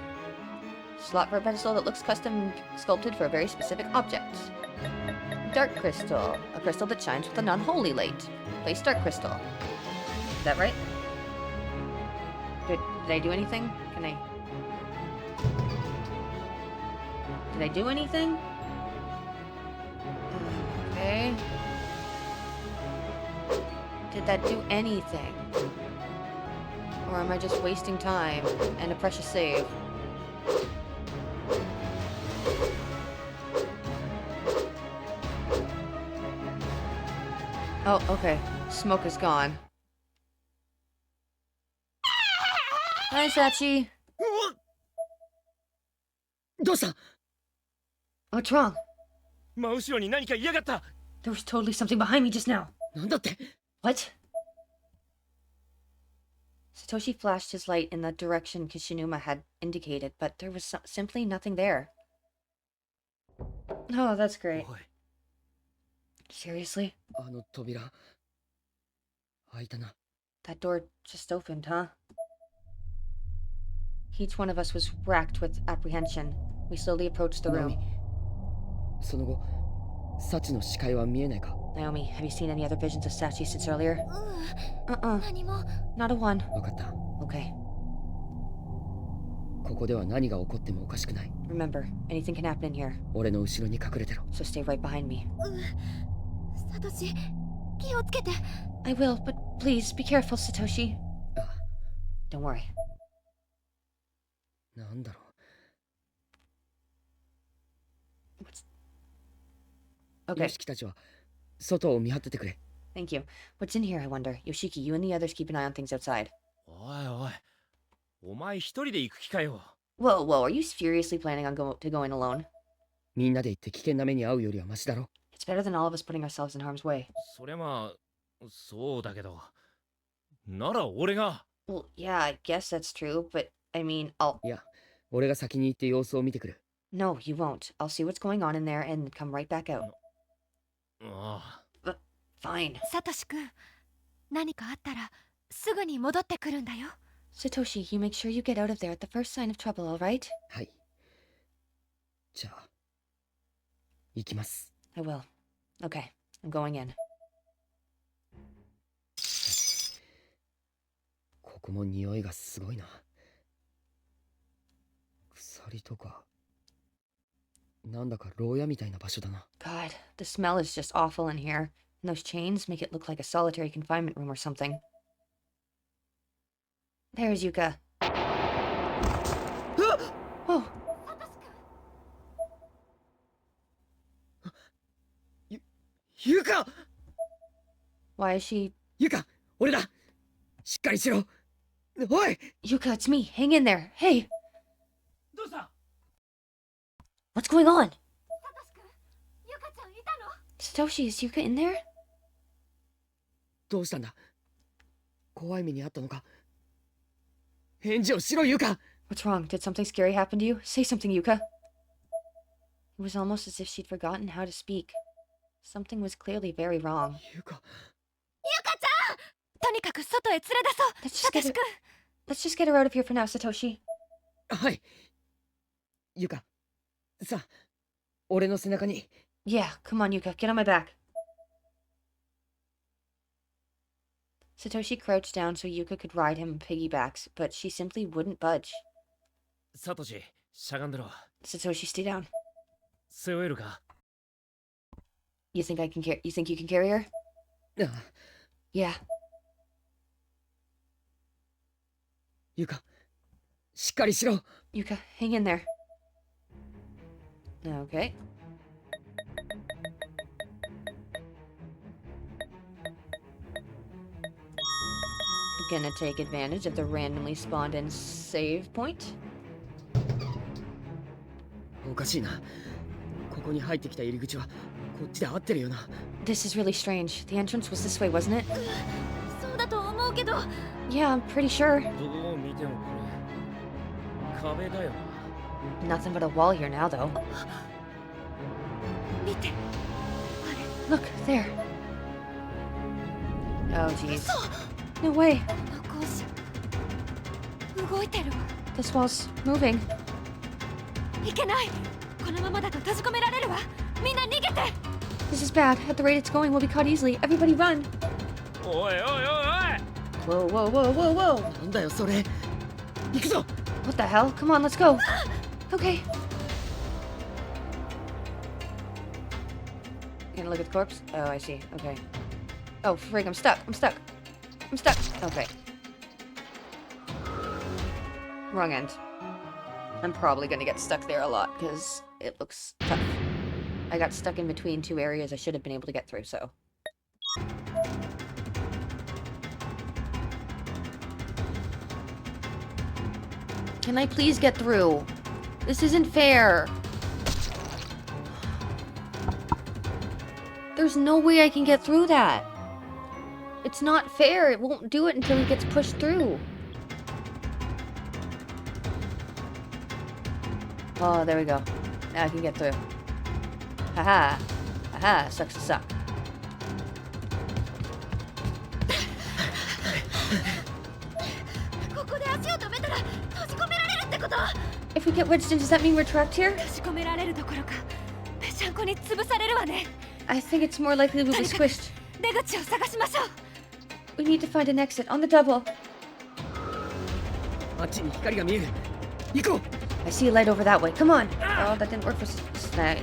[SPEAKER 1] Slot for a pedestal that looks custom sculpted for a very specific object. Dark crystal. A crystal that shines with an unholy light. Place dark crystal. Is that right? Did I do anything? Can I... Did I do anything? Okay. Did that do anything? Or am I just wasting time and a precious save? Oh, okay. Smoke is gone. Hi, Sachi.
[SPEAKER 2] どうした
[SPEAKER 1] What's wrong?
[SPEAKER 4] 真後ろに何かいやがった。
[SPEAKER 1] There was totally something behind me just now.
[SPEAKER 2] なんだって
[SPEAKER 1] What? Satoshi flashed his light in the direction Kishinuma had indicated, but there was simply nothing there. Oh, that's great.
[SPEAKER 4] おい、
[SPEAKER 1] Seriously?
[SPEAKER 2] あの扉開いたな。
[SPEAKER 1] That door just opened, huh? Each one of us was racked with apprehension. We slowly approached the
[SPEAKER 2] ナオミ
[SPEAKER 1] room.
[SPEAKER 2] その後サチの視界は見えないか
[SPEAKER 1] Naomi, have you seen any other visions of Sachi since earlier?
[SPEAKER 3] うん何も
[SPEAKER 1] Not a one.
[SPEAKER 2] 分かった
[SPEAKER 1] Okay.
[SPEAKER 2] ここでは何が起こってもおかしくない
[SPEAKER 1] Remember, anything can happen in here,
[SPEAKER 2] 俺の後ろに隠れてろ
[SPEAKER 1] so stay right behind me.
[SPEAKER 3] サトシ気をつけて
[SPEAKER 1] I will, but please be careful, Satoshi.
[SPEAKER 2] あ
[SPEAKER 1] Don't worry.
[SPEAKER 2] なんだろ
[SPEAKER 1] Okay,
[SPEAKER 2] よしきたちは外を見張っててくれ
[SPEAKER 1] thank you. What's in here, I wonder? Yoshiki, you and the others keep an eye on things outside.
[SPEAKER 4] おいおい、お前一人で行く気かよ。
[SPEAKER 1] Whoa, whoa, are you seriously planning on going alone?
[SPEAKER 2] みんなで行って危険な目に遭うよりはマシだろ
[SPEAKER 1] It's better than all of us putting ourselves in harm's way.
[SPEAKER 4] そりゃまあ、そうだけど。なら俺が。
[SPEAKER 1] Well, yeah, I guess that's true, but I mean, I'll...
[SPEAKER 2] いや俺が先に行って様子を見てくる
[SPEAKER 1] No, you won't. I'll see what's going on in there and come right back out.
[SPEAKER 4] あ
[SPEAKER 1] Fine.
[SPEAKER 5] サトシ君何かあったらすぐに戻ってくるんだよ
[SPEAKER 1] Satoshi, you make sure you get out of there at the first sign of trouble, alright?
[SPEAKER 2] はいじゃあ行きます
[SPEAKER 1] I will. Okay, I'm going in.
[SPEAKER 2] ここも匂いがすごいな鎖とかなんだか牢屋みたいな場所だな
[SPEAKER 1] God, the smell is just awful in here. And those chains make it look like a solitary confinement room or something. There's Yuka. Oh,
[SPEAKER 2] ユカ
[SPEAKER 1] why is she...
[SPEAKER 2] ユカ俺だしっかりしろおい
[SPEAKER 1] Yuka, it's me. Hang in there. Hey,
[SPEAKER 4] どうした？
[SPEAKER 1] what's going on?
[SPEAKER 3] サトシ君ユカちゃんいたの
[SPEAKER 1] Satoshi, is Yuka in there?
[SPEAKER 2] どうしたんだ怖い目にあったのか返事をしろ、ユカ。
[SPEAKER 1] What's wrong? Did something scary happen to you? Say something, Yuka. It was almost as if she'd forgotten how to speak. Something was clearly very wrong.
[SPEAKER 2] ユカ。
[SPEAKER 5] とにかく外へ連れ出そう。
[SPEAKER 1] Let's
[SPEAKER 5] サ
[SPEAKER 1] just
[SPEAKER 5] ト
[SPEAKER 1] get
[SPEAKER 5] シ
[SPEAKER 1] her,
[SPEAKER 5] 君。
[SPEAKER 1] let's just get her out of here for now, Satoshi.
[SPEAKER 2] はい。ユカ。さあ、俺の背中に。
[SPEAKER 1] Yeah, come on, Yuka, get on my back. Satoshi crouched down so Yuka could ride him on piggybacks, but she simply wouldn't budge.
[SPEAKER 4] サトシ、しゃがんでろ。
[SPEAKER 1] Satoshi, stay down.
[SPEAKER 4] 背負えるか？
[SPEAKER 1] You think you think you can carry her?
[SPEAKER 2] ああ、
[SPEAKER 1] Yeah.
[SPEAKER 2] ユカ。しっかりしろ。
[SPEAKER 1] Yuka, hang in there. Okay. Gonna take advantage of the randomly spawned in save point.
[SPEAKER 2] おかしいな。ここに入ってきた入り口はこっちで合ってるよな。
[SPEAKER 1] This is really strange. The entrance was this way, wasn't it?
[SPEAKER 5] そうだと思うけど。
[SPEAKER 1] Yeah, I'm pretty sure.
[SPEAKER 4] どう見てもこれ壁だよな。
[SPEAKER 1] Nothing but a wall here now, though.
[SPEAKER 5] 見て。
[SPEAKER 1] Look, there. Oh, jeez. No way.
[SPEAKER 5] この格子動いてるわ。
[SPEAKER 1] This wall's moving.
[SPEAKER 5] いけない。このままだと閉じ込められるわ。みんな逃げて。
[SPEAKER 1] This is bad. At the rate it's going, we'll be caught easily. Everybody run.
[SPEAKER 4] おいおいおいおい。
[SPEAKER 1] Whoa, whoa, whoa, whoa, whoa.
[SPEAKER 2] なんだよそれ。行くぞ。
[SPEAKER 1] What the hell? Come on, let's go. Okay. Gonna look at the corpse? Oh, I see. Okay. Oh, frig, I'm stuck. I'm stuck. I'm stuck. Okay. Wrong end. I'm probably gonna get stuck there a lot, because it looks tough. I got stuck in between two areas I should have been able to get through, so... Can I please get through? This isn't fair. There's no way I can get through that. It's not fair. It won't do it until he gets pushed through. Oh, there we go. Now I can get through. Haha. Haha, sucks to suck. If we get wedged in, does that mean we're trapped here?
[SPEAKER 5] 閉じ込められるどころか、ぺしゃんこに潰されるわね。
[SPEAKER 1] I think it's more likely we'll be squished.
[SPEAKER 5] 出口を探しましょう。
[SPEAKER 1] We need to find an exit on the double.
[SPEAKER 2] あっちに光が見える。行こう。
[SPEAKER 1] I see a light over that way. Come on. Oh, that didn't work for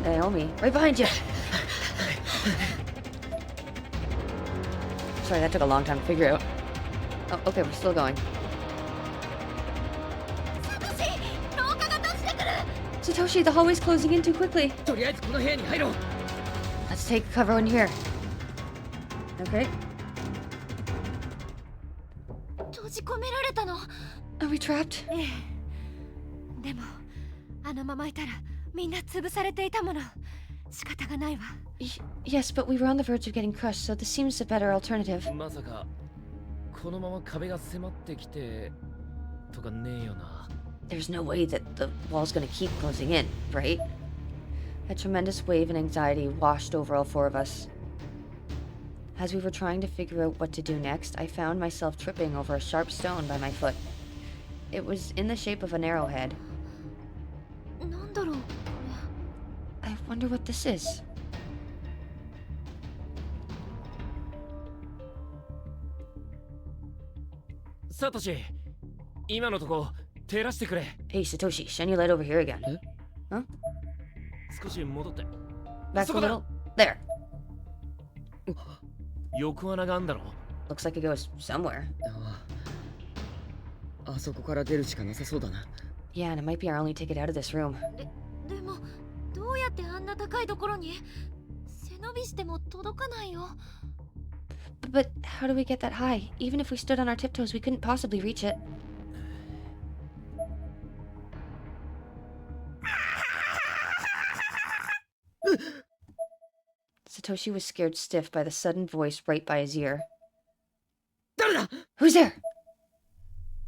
[SPEAKER 1] Naomi. Right behind you. Sorry, that took a long time to figure out. Oh, okay, we're still going. Satoshi, the hallway's closing in too quickly.
[SPEAKER 2] とりあえずこの部屋に入ろう。
[SPEAKER 1] Let's take cover in here. Okay.
[SPEAKER 5] 閉じ込められたの。
[SPEAKER 1] Are we trapped?
[SPEAKER 5] ええ。でも、あのままいたらみんな潰されていたもの。仕方がないわ。
[SPEAKER 1] Yes, but we were on the verge of getting crushed, so this seems a better alternative.
[SPEAKER 4] まさかこのまま壁が迫ってきてとかねえよな。
[SPEAKER 1] There's no way that the wall's gonna keep closing in, right? A tremendous wave of anxiety washed over all four of us. As we were trying to figure out what to do next, I found myself tripping over a sharp stone by my foot. It was in the shape of an arrowhead.
[SPEAKER 5] なんだろう。
[SPEAKER 1] I wonder what this is.
[SPEAKER 4] Satoshi, 今のとこ照らしてくれ。
[SPEAKER 1] Hey, Satoshi, shine your light over here again. Huh?
[SPEAKER 4] 少し戻って。
[SPEAKER 1] Back a
[SPEAKER 4] そこだ。
[SPEAKER 1] little. There.
[SPEAKER 4] 横穴があんだろ。
[SPEAKER 1] Looks like it goes somewhere.
[SPEAKER 2] あそこから出るしかなさそうだな。
[SPEAKER 1] Yeah, and it might be our only ticket out of this room.
[SPEAKER 5] でも、どうやってあんな高いところに？背伸びしても届かないよ。
[SPEAKER 1] But how do we get that high? Even if we stood on our tiptoes, we couldn't possibly reach it. Satoshi was scared stiff by the sudden voice right by his ear.
[SPEAKER 2] 誰だ？
[SPEAKER 1] Who's there?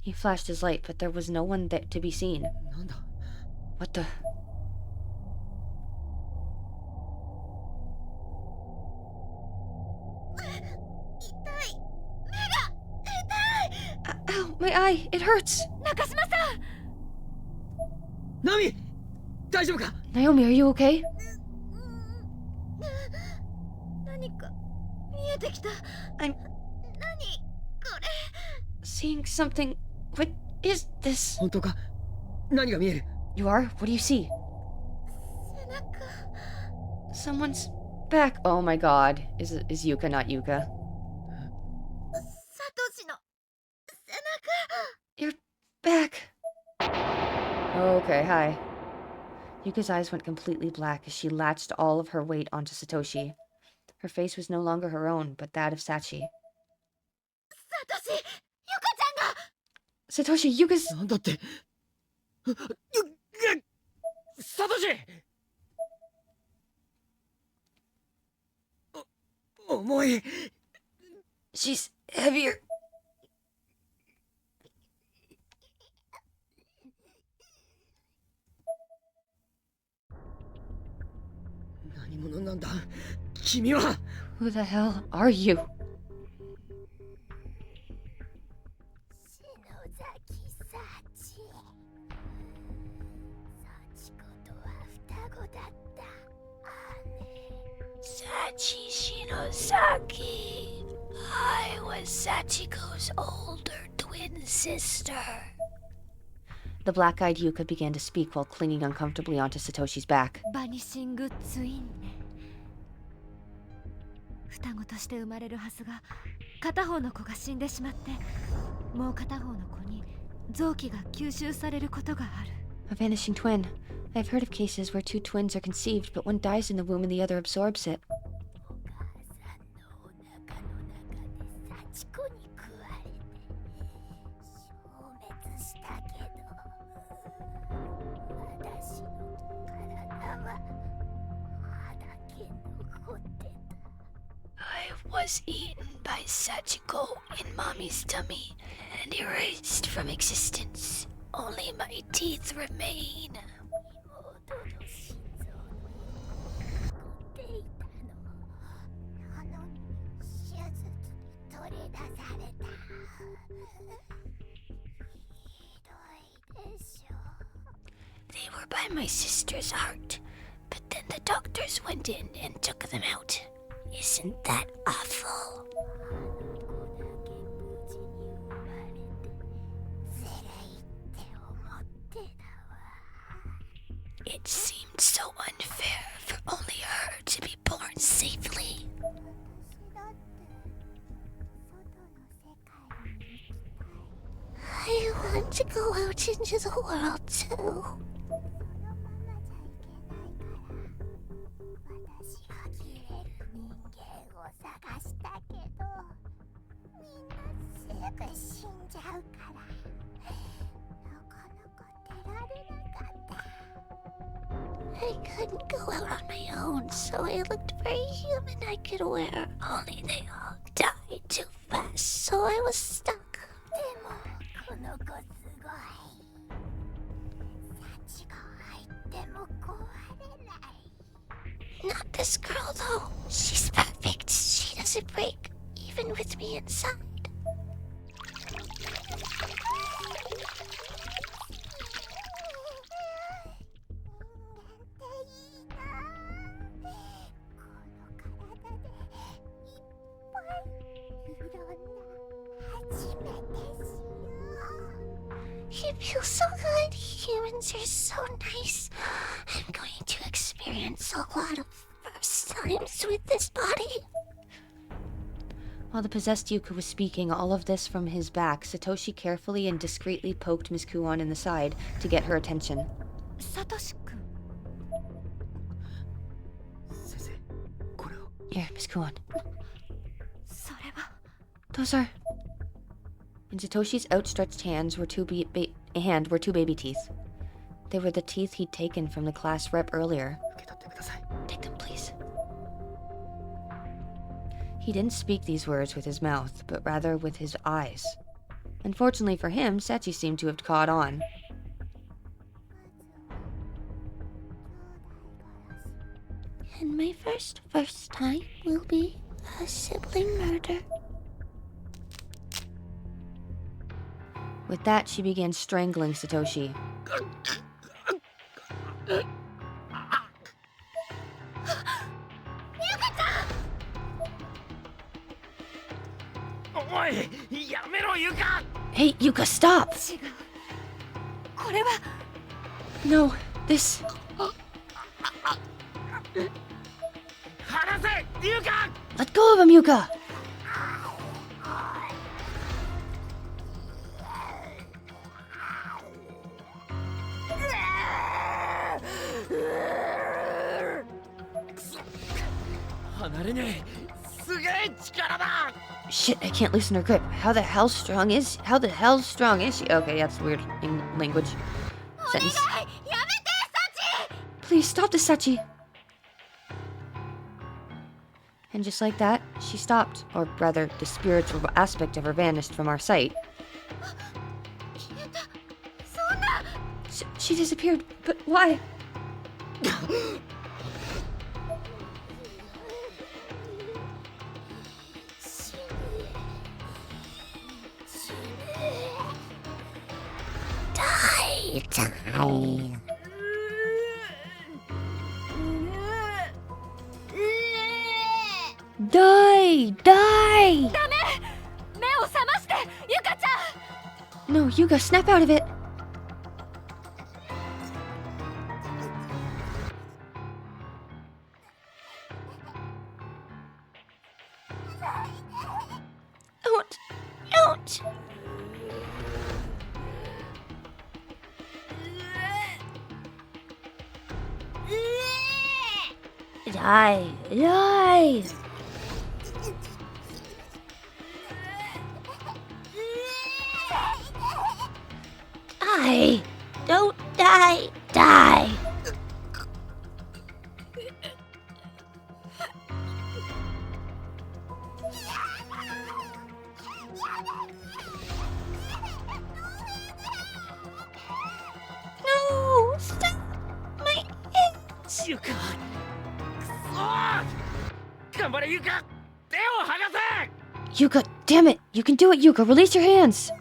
[SPEAKER 1] He flashed his light, but there was no one there to be seen.
[SPEAKER 2] なんだ
[SPEAKER 1] What the? Ow, my eye! It hurts!
[SPEAKER 5] 中島さん。
[SPEAKER 2] ナミ大丈夫か
[SPEAKER 1] Naomi, are you okay?
[SPEAKER 5] 何か見えてきた。
[SPEAKER 1] I'm
[SPEAKER 5] 何これ。
[SPEAKER 1] seeing something. What is this?
[SPEAKER 2] 本当か何が見える
[SPEAKER 1] You are? What do you see?
[SPEAKER 5] 背中。
[SPEAKER 1] Someone's back. Oh my god. Is Yuka not Yuka?
[SPEAKER 5] サトシの背中。
[SPEAKER 1] You're back. Okay, hi. Yuka's eyes went completely black as she latched all of her weight onto Satoshi. Her face was no longer her own, but that of Sachi.
[SPEAKER 5] サトシ、ゆかちゃんが。
[SPEAKER 1] Satoshi, Yuka's...
[SPEAKER 2] なんだって
[SPEAKER 4] サトシ
[SPEAKER 2] 重い
[SPEAKER 1] She's heavier.
[SPEAKER 2] 何者なんだ君は
[SPEAKER 1] Who the hell are you?
[SPEAKER 3] 篠崎サチ。サチ子とは双子だった姉。
[SPEAKER 8] Sachi Shinosaki. I was Sachiko's older twin sister.
[SPEAKER 1] The black-eyed Yuka began to speak while clinging uncomfortably onto Satoshi's back.
[SPEAKER 5] バニシングツインね。双子として生まれるはずが、片方の子が死んでしまって、もう片方の子に臓器が吸収されることがある。
[SPEAKER 1] A vanishing twin. I've heard of cases where two twins are conceived, but one dies in the womb and the other absorbs it.
[SPEAKER 3] お母さんのお腹の中でサチ子に食われて消滅したけど、私の体は歯だけ残ってた。
[SPEAKER 8] I was eaten by Sachiko in Mommy's tummy and erased from existence. Only my teeth remain.
[SPEAKER 3] 妹の心臓の残っていたの。なのに手術に取り出された。ひどいでしょ。
[SPEAKER 8] They were by my sister's heart, but then the doctors went in and took them out. Isn't that awful?
[SPEAKER 3] あの子だけ無事に生まれてずるいって思ってたわ。
[SPEAKER 8] It seemed so unfair for only her to be born safely.
[SPEAKER 3] 私だって外の世界に行きたい。
[SPEAKER 8] I want to go out into the world too.
[SPEAKER 3] そのままじゃいけないから私が切れる人間を探したけど、みんなすぐ死んじゃうからなかなか出られなかった。
[SPEAKER 8] I couldn't go out on my own, so I looked for a human I could wear. Only they all died too fast, so I was stuck.
[SPEAKER 3] でもこの子すごい。幸が入っても壊れない。
[SPEAKER 8] Not this girl, though. She's perfect. She doesn't break, even with me inside.
[SPEAKER 3] 初めてしよう。
[SPEAKER 8] It feels so good. Humans are so nice. I'm going to experience a lot of first times with this body.
[SPEAKER 1] While the possessed Yuka was speaking all of this from his back, Satoshi carefully and discreetly poked Miss Kuon in the side to get her attention.
[SPEAKER 5] サトシ君。
[SPEAKER 2] 先生これを
[SPEAKER 1] Here, Miss Kuon.
[SPEAKER 5] それは。
[SPEAKER 1] Those are... In Satoshi's outstretched hands were two baby teeth. They were the teeth he'd taken from the class rep earlier.
[SPEAKER 2] 受け取ってください
[SPEAKER 1] Take them, please. He didn't speak these words with his mouth, but rather with his eyes. Unfortunately for him, Sechi seemed to have caught on.
[SPEAKER 8] And my first time will be a sibling murder.
[SPEAKER 1] With that, she began strangling Satoshi.
[SPEAKER 4] Oi! やめろ Yuka!
[SPEAKER 1] Hey, Yuka, stop!
[SPEAKER 5] 違う。これは
[SPEAKER 1] No, this...
[SPEAKER 4] 離せ Yuka!
[SPEAKER 1] Let go of him, Yuka! Shit, I can't loosen her grip. How the hell strong is she? Okay, that's weird in language. Sentence.
[SPEAKER 3] やめてサチ
[SPEAKER 1] Please stop this, Sachi! And just like that, she stopped. Or rather, the spiritual aspect of her vanished from our sight.
[SPEAKER 3] 消えたそんな
[SPEAKER 1] She disappeared, but why?
[SPEAKER 8] Die.
[SPEAKER 1] Die! Die!
[SPEAKER 5] ダメ目を覚ましてゆかちゃん
[SPEAKER 1] No, Yuka, snap out of it!
[SPEAKER 8] Don't. Don't. Die. Die. Die. Don't die. Die. No. Stop. My hands.
[SPEAKER 4] Yuka! くそー頑張れ Yuka! 手を離せ
[SPEAKER 1] Yuka, damn it! You can do it, Yuka! Release your hands!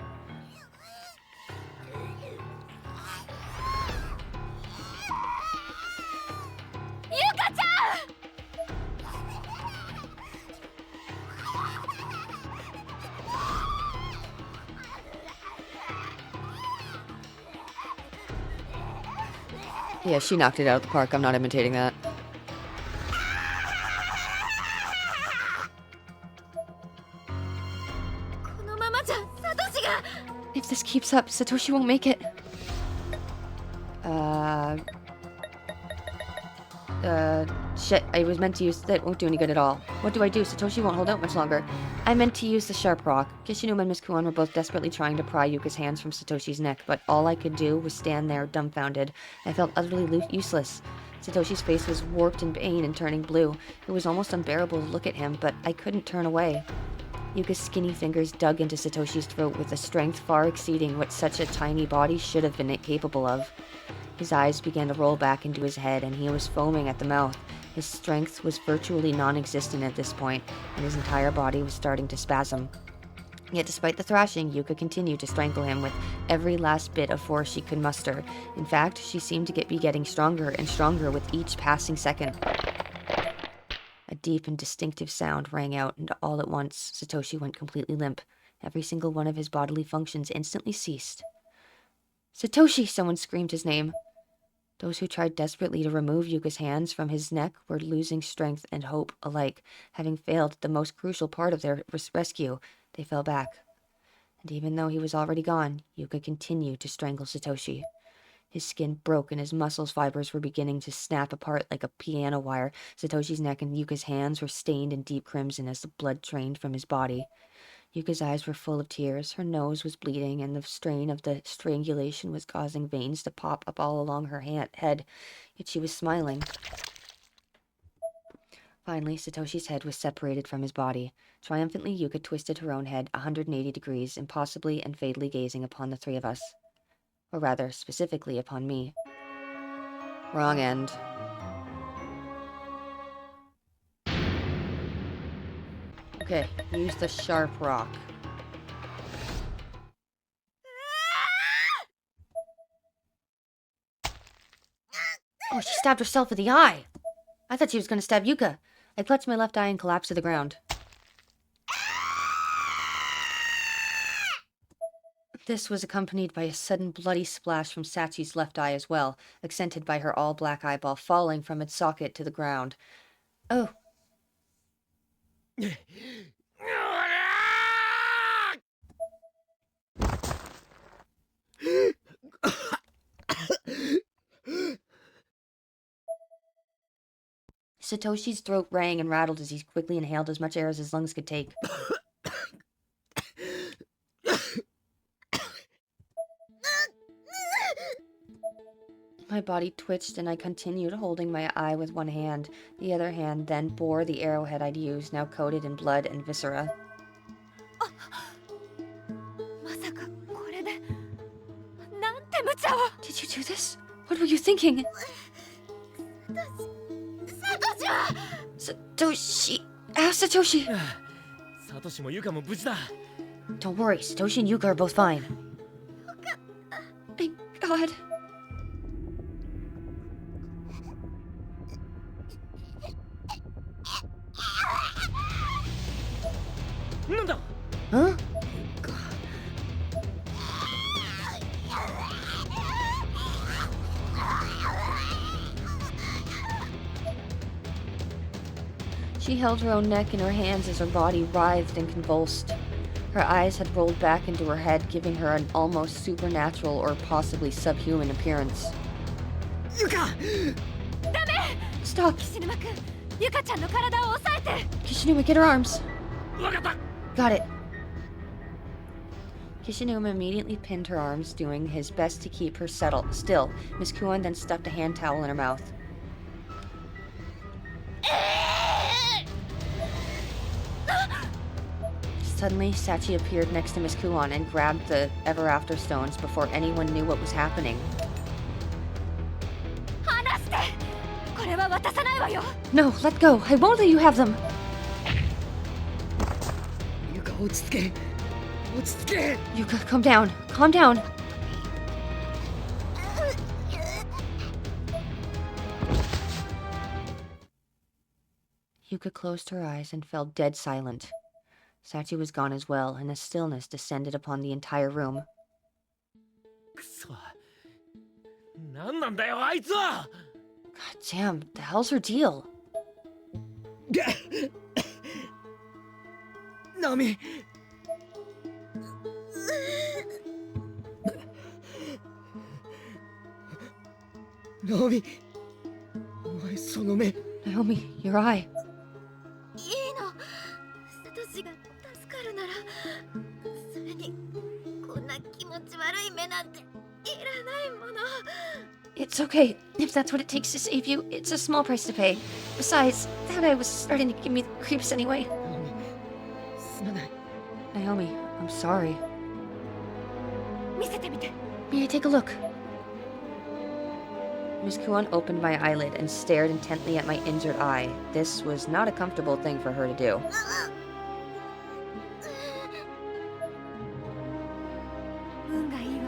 [SPEAKER 5] ゆかちゃん
[SPEAKER 1] Yeah, she knocked it out of the park. I'm not imitating that. If this keeps up, Satoshi won't make it. Shit, I was meant to use that. Won't do any good at all. What do I do? Satoshi won't hold out much longer. I meant to use the sharp rock. Kishinuma and Miss Kuon were both desperately trying to pry Yuka's hands from Satoshi's neck, but all I could do was stand there dumbfounded. I felt utterly useless. Satoshi's face was warped in pain and turning blue. It was almost unbearable to look at him, but I couldn't turn away. Yuka's skinny fingers dug into Satoshi's throat with a strength far exceeding what such a tiny body should have been capable of. His eyes began to roll back into his head, and he was foaming at the mouth. His strength was virtually non-existent at this point, and his entire body was starting to spasm. Yet despite the thrashing, Yuka continued to strangle him with every last bit of force she could muster. In fact, she seemed to be getting stronger and stronger with each passing second. A deep and distinctive sound rang out, and all at once, Satoshi went completely limp. Every single one of his bodily functions instantly ceased. Satoshi! Someone screamed his name. Those who tried desperately to remove Yuka's hands from his neck were losing strength and hope alike. Having failed the most crucial part of their rescue, they fell back. And even though he was already gone, Yuka continued to strangle Satoshi. His skin broke and his muscles fibers were beginning to snap apart like a piano wire. Satoshi's neck and Yuka's hands were stained in deep crimson as the blood drained from his body. Yuka's eyes were full of tears, her nose was bleeding, and the strain of the strangulation was causing veins to pop up all along her head, yet she was smiling. Finally, Satoshi's head was separated from his body. Triumphantly, Yuka twisted her own head 180 degrees, impossibly and fatally gazing upon the three of us. Or rather, specifically upon me. Wrong end. Okay, use the sharp rock. Oh, she stabbed herself in the eye! I thought she was gonna stab Yuka. I clutched my left eye and collapsed to the ground. This was accompanied by a sudden bloody splash from Sachi's left eye as well, accented by her all-black eyeball falling from its socket to the ground. Oh. Satoshi's throat rang and rattled as he quickly inhaled as much air as his lungs could take. My body twitched and I continued holding my eye with one hand. The other hand then bore the arrowhead I'd used, now coated in blood and viscera.
[SPEAKER 5] まさかこれでなんて無茶を
[SPEAKER 1] Did you do this? What were you thinking?
[SPEAKER 5] サトシは
[SPEAKER 1] Satoshi! Ah, Satoshi!
[SPEAKER 4] サトシもユカも無事だ。
[SPEAKER 1] Don't worry, Satoshi and Yuka are both fine. Thank God.
[SPEAKER 4] なんだ
[SPEAKER 1] Huh? She held her own neck in her hands as her body writhed and convulsed. Her eyes had rolled back into her head, giving her an almost supernatural or possibly subhuman appearance.
[SPEAKER 2] Yuka!
[SPEAKER 1] Stop!
[SPEAKER 5] 岸沼くんゆかちゃんの体を押さえて
[SPEAKER 1] Kishinuma, get her arms!
[SPEAKER 4] わかった。
[SPEAKER 1] Got it. Kishinuma immediately pinned her arms, doing his best to keep her still. Miss Kuon then stuffed a hand towel in her mouth. Suddenly, Sachi appeared next to Miss Kuon and grabbed the Ever After stones before anyone knew what was happening.
[SPEAKER 5] 離してこれは渡さないわよ
[SPEAKER 1] No, let go! I won't let you have them!
[SPEAKER 2] Yuka, 落ち着け。落ち着け。
[SPEAKER 1] Yuka, calm down. Calm down. Yuka closed her eyes and fell dead silent. Sachi was gone as well, and a stillness descended upon the entire room.
[SPEAKER 4] くそ。なんなんだよあいつは。
[SPEAKER 1] God damn, the hell's her deal?
[SPEAKER 2] ナミ。ナミ。お前その目。
[SPEAKER 1] Naomi, your eye.
[SPEAKER 5] いいのサトシが助かるならそれにこんな気持ち悪い目なんていらないもの
[SPEAKER 1] It's okay. If that's what it takes to save you, it's a small price to pay. Besides, that eye was starting to give me the creeps anyway.
[SPEAKER 2] ナミ。すまない。
[SPEAKER 1] Naomi, I'm sorry.
[SPEAKER 5] 見せてみて
[SPEAKER 1] May I take a look? Miss Kuon opened my eyelid and stared intently at my injured eye. This was not a comfortable thing for her to do.
[SPEAKER 5] 運がいいわ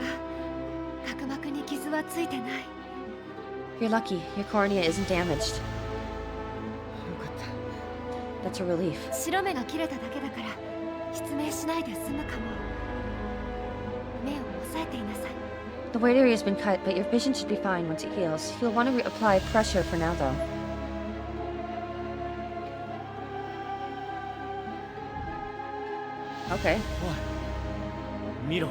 [SPEAKER 5] 角膜に傷はついてない
[SPEAKER 1] You're lucky. Your cornea isn't damaged.
[SPEAKER 2] よかった。
[SPEAKER 1] That's a relief.
[SPEAKER 5] 白目が切れただけだから失明しないで済むかも目を押さえていなさい
[SPEAKER 1] The white area's been cut, but your vision should be fine once it heals. You'll want to apply pressure for now, though. Okay.
[SPEAKER 4] おい。見ろ。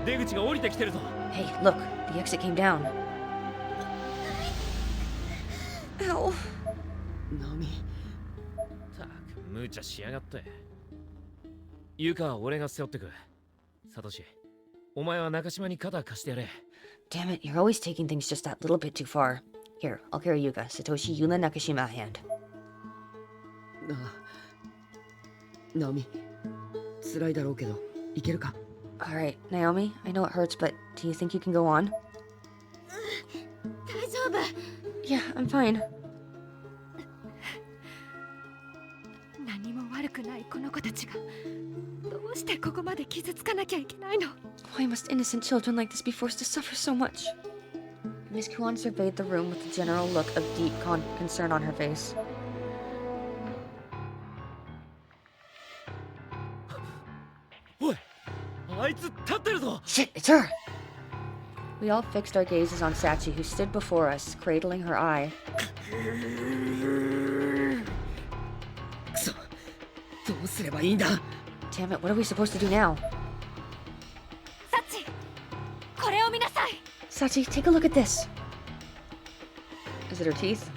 [SPEAKER 4] 出口が降りてきてるぞ。
[SPEAKER 1] Hey, look. The exit came down. Ow.
[SPEAKER 2] ナミ。
[SPEAKER 4] たく無茶しやがって。ユカは俺が背負ってく。サトシ、お前は中島に肩貸してやれ。
[SPEAKER 1] Damn it, you're always taking things just that little bit too far. Here, I'll carry Yuka. Satoshi, you lend Nakashima a hand.
[SPEAKER 2] なあ、ナオミ、辛いだろうけど、いけるか？
[SPEAKER 1] Alright, Naomi, I know it hurts, but do you think you can go on?
[SPEAKER 5] 大丈夫。
[SPEAKER 1] Yeah, I'm fine.
[SPEAKER 5] 何も悪くないこの子たちがどうしてここまで傷つかなきゃいけないの？
[SPEAKER 1] Why must innocent children like this be forced to suffer so much? Miss Kuan surveyed the room with a general look of deep concern on her face.
[SPEAKER 4] おい、あいつ立ってるぞ。
[SPEAKER 1] Shit, it's her! We all fixed our gazes on Sachi, who stood before us, cradling her eye.
[SPEAKER 2] くそ、どうすればいいんだ？
[SPEAKER 1] Damn it, what are we supposed to do now?
[SPEAKER 5] サチ、これを見なさい。
[SPEAKER 1] Sachi, take a look at this. Is it her teeth?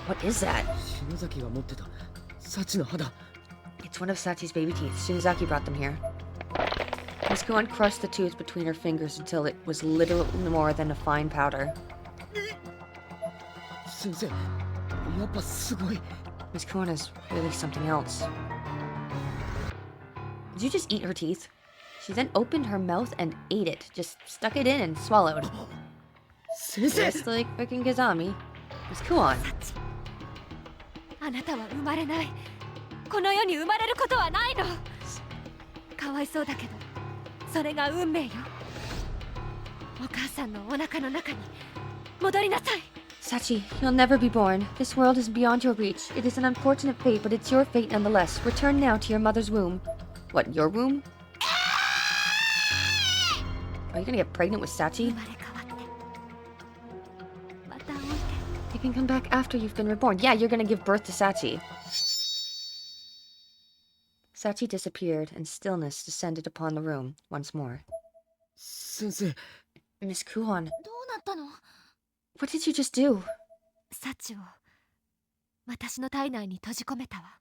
[SPEAKER 1] What is that?
[SPEAKER 2] 篠崎が持ってたサチの肌。
[SPEAKER 1] It's one of Sachi's baby teeth. Shinozaki brought them here. Miss Kuan crushed the tooth between her fingers until it was literally more than a fine powder.
[SPEAKER 2] 先生、やっぱすごい。
[SPEAKER 1] Miss Kuan is really something else. Did you just eat her teeth? She then opened her mouth and ate it. Just stuck it in and swallowed.
[SPEAKER 2] 先生、
[SPEAKER 1] Just like freaking Gazami. Miss Kuan.
[SPEAKER 5] あなたは生まれない。この世に生まれることはないの。かわいそうだけど、それが運命よ。お母さんのお腹の中に戻りなさい。
[SPEAKER 1] Sachi, you'll never be born. This world is beyond your reach. It is an unfortunate fate, but it's your fate nonetheless. Return now to your mother's womb. What, your womb? Are you gonna get pregnant with
[SPEAKER 5] 生
[SPEAKER 1] Sachi?
[SPEAKER 5] まれ変わってまた会おうね。
[SPEAKER 1] You can come back after you've been reborn. Yeah, you're gonna give birth to Sachi. Sachi disappeared, and stillness descended upon the room once more.
[SPEAKER 2] 先生、
[SPEAKER 1] Miss Kuan,
[SPEAKER 3] どうなったの？
[SPEAKER 1] what did you just do?
[SPEAKER 5] サチを私の体内に閉じ込めたわ。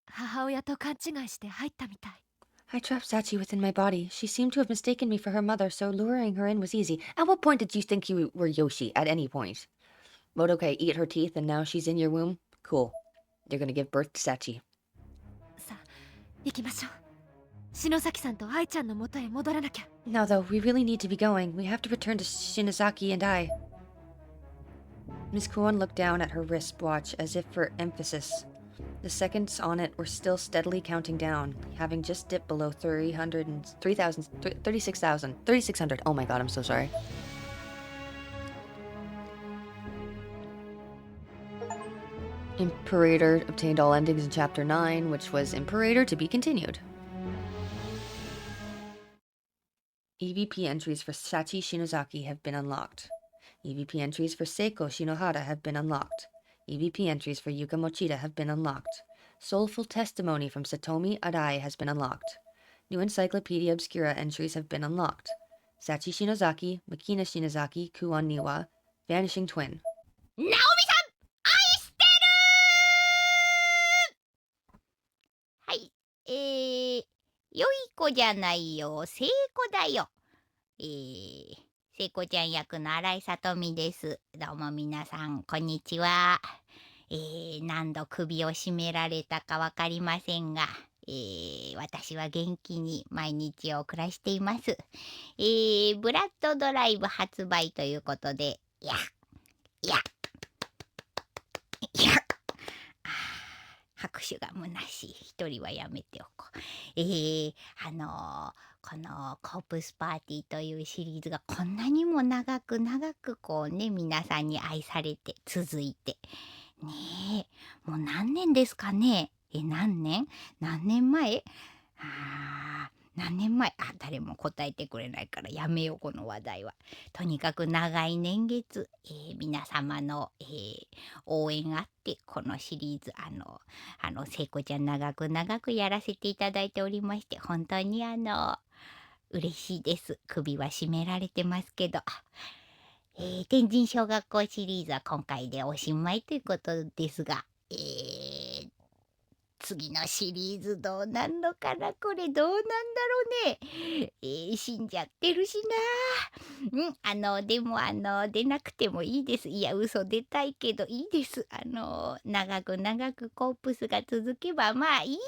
[SPEAKER 5] 母親と勘違いして入ったみたい。
[SPEAKER 1] I trapped Sachi within my body. She seemed to have mistaken me for her mother, so luring her in was easy. At what point did you think you were Yoshi? At any point? But okay, eat her teeth, and now she's in your womb? Cool. You're gonna give birth to Sachi.
[SPEAKER 5] さあ行きましょう。篠崎さんと愛ちゃんの元へ戻らなきゃ。
[SPEAKER 1] Now, though, we really need to be going. We have to return to Shinozaki and I. Miss Kuon looked down at her wristwatch as if for emphasis. The seconds on it were still steadily counting down, having just dipped below 36,000. Oh my god, I'm so sorry. Imperator obtained all endings in Chapter 9, which was Imperator to be continued. EVP entries for Sachi Shinozaki have been unlocked. EVP entries for Seiko Shinohara have been unlocked. EVP entries for Yuka Mochida have been unlocked. Soulful Testimony from Satomi Arai has been unlocked. New Encyclopedia Obscura entries have been unlocked. Sachi Shinozaki, Makina Shinozaki, Kuon Niwa, Vanishing Twin.
[SPEAKER 3] ナオミさん、愛してる。はい、良い子じゃないよ、聖子だよ。聖子ちゃん役の新井さとみです。どうも皆さん、こんにちは。何度首を絞められたかわかりませんが、私は元気に毎日を暮らしています。ブラッドドライブ発売ということで、いや、拍手が虚しい。一人はやめておこう。このコープスパーティーというシリーズがこんなにも長くこうね、皆さんに愛されて続いて。ねえ、もう何年ですかね。何年前何年前誰も答えてくれないからやめようこの話題は。とにかく長い年月、皆様の、応援あってこのシリーズ聖子ちゃん長くやらせていただいておりまして、本当に嬉しいです。首は絞められてますけど、天神小学校シリーズは今回でおしまいということですが、次のシリーズどうなんのかな、これどうなんだろうね。死んじゃってるしな。でも出なくてもいいです。いや、嘘出たいけどいいです。長く長くコープスが続けばまあいいや。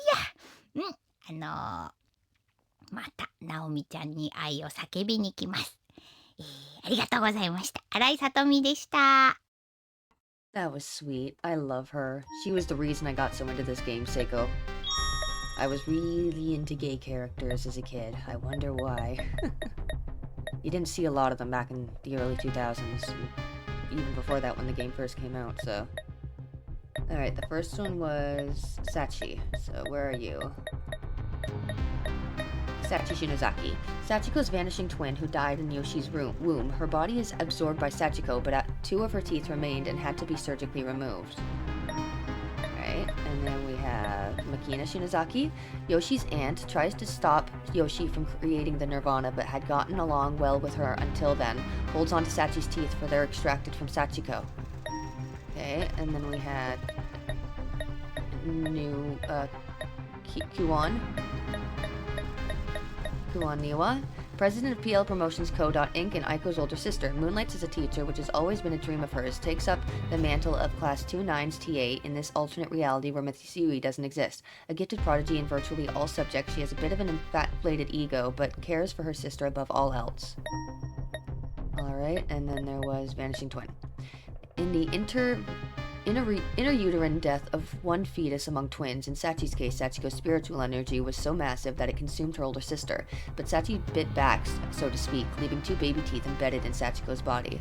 [SPEAKER 3] また、ナオミちゃんに愛を叫びに来ます。ありがとうございました。新井さとみでした。
[SPEAKER 1] That was sweet. I love her. She was the reason I got so into this game, Seiko. I was really into gay characters as a kid. I wonder why. You didn't see a lot of them back in the early 2000s, even before that when the game first came out, so... Alright, the first one was Sachi. So where are you? Sachi Shinozaki. Sachiko's vanishing twin who died in Yoshi's womb. Her body is absorbed by Sachiko, but 2 of her teeth remained and had to be surgically removed. Right, and then we have Makina Shinozaki. Yoshi's aunt tries to stop Yoshi from creating the Nirvana, but had gotten along well with her until then. Holds on to Sachi's teeth for they're extracted from Sachiko. Okay, and then we had new Kuon Niwa, president of PL Promotions Co. Inc. and Aiko's older sister. Moonlights as a teacher, which has always been a dream of hers, takes up the mantle of Class 29's TA in this alternate reality where Mitsui doesn't exist. A gifted prodigy in virtually all subjects, she has a bit of an inflated ego, but cares for her sister above all else. Alright, and then there was Vanishing Twin. In the interuterine death of one fetus among twins, in Sachi's case, Sachiko's spiritual energy was so massive that it consumed her older sister, but Sachi bit back, so to speak, leaving 2 baby teeth embedded in Sachiko's body.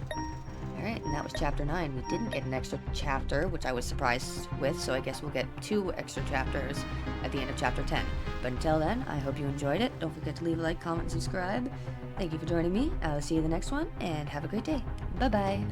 [SPEAKER 1] Alright, and that was chapter 9. We didn't get an extra chapter, which I was surprised with, so I guess we'll get 2 extra chapters at the end of chapter 10. But until then, I hope you enjoyed it. Don't forget to leave a like, comment, and subscribe. Thank you for joining me. I'll see you in the next one, and have a great day. Bye-bye.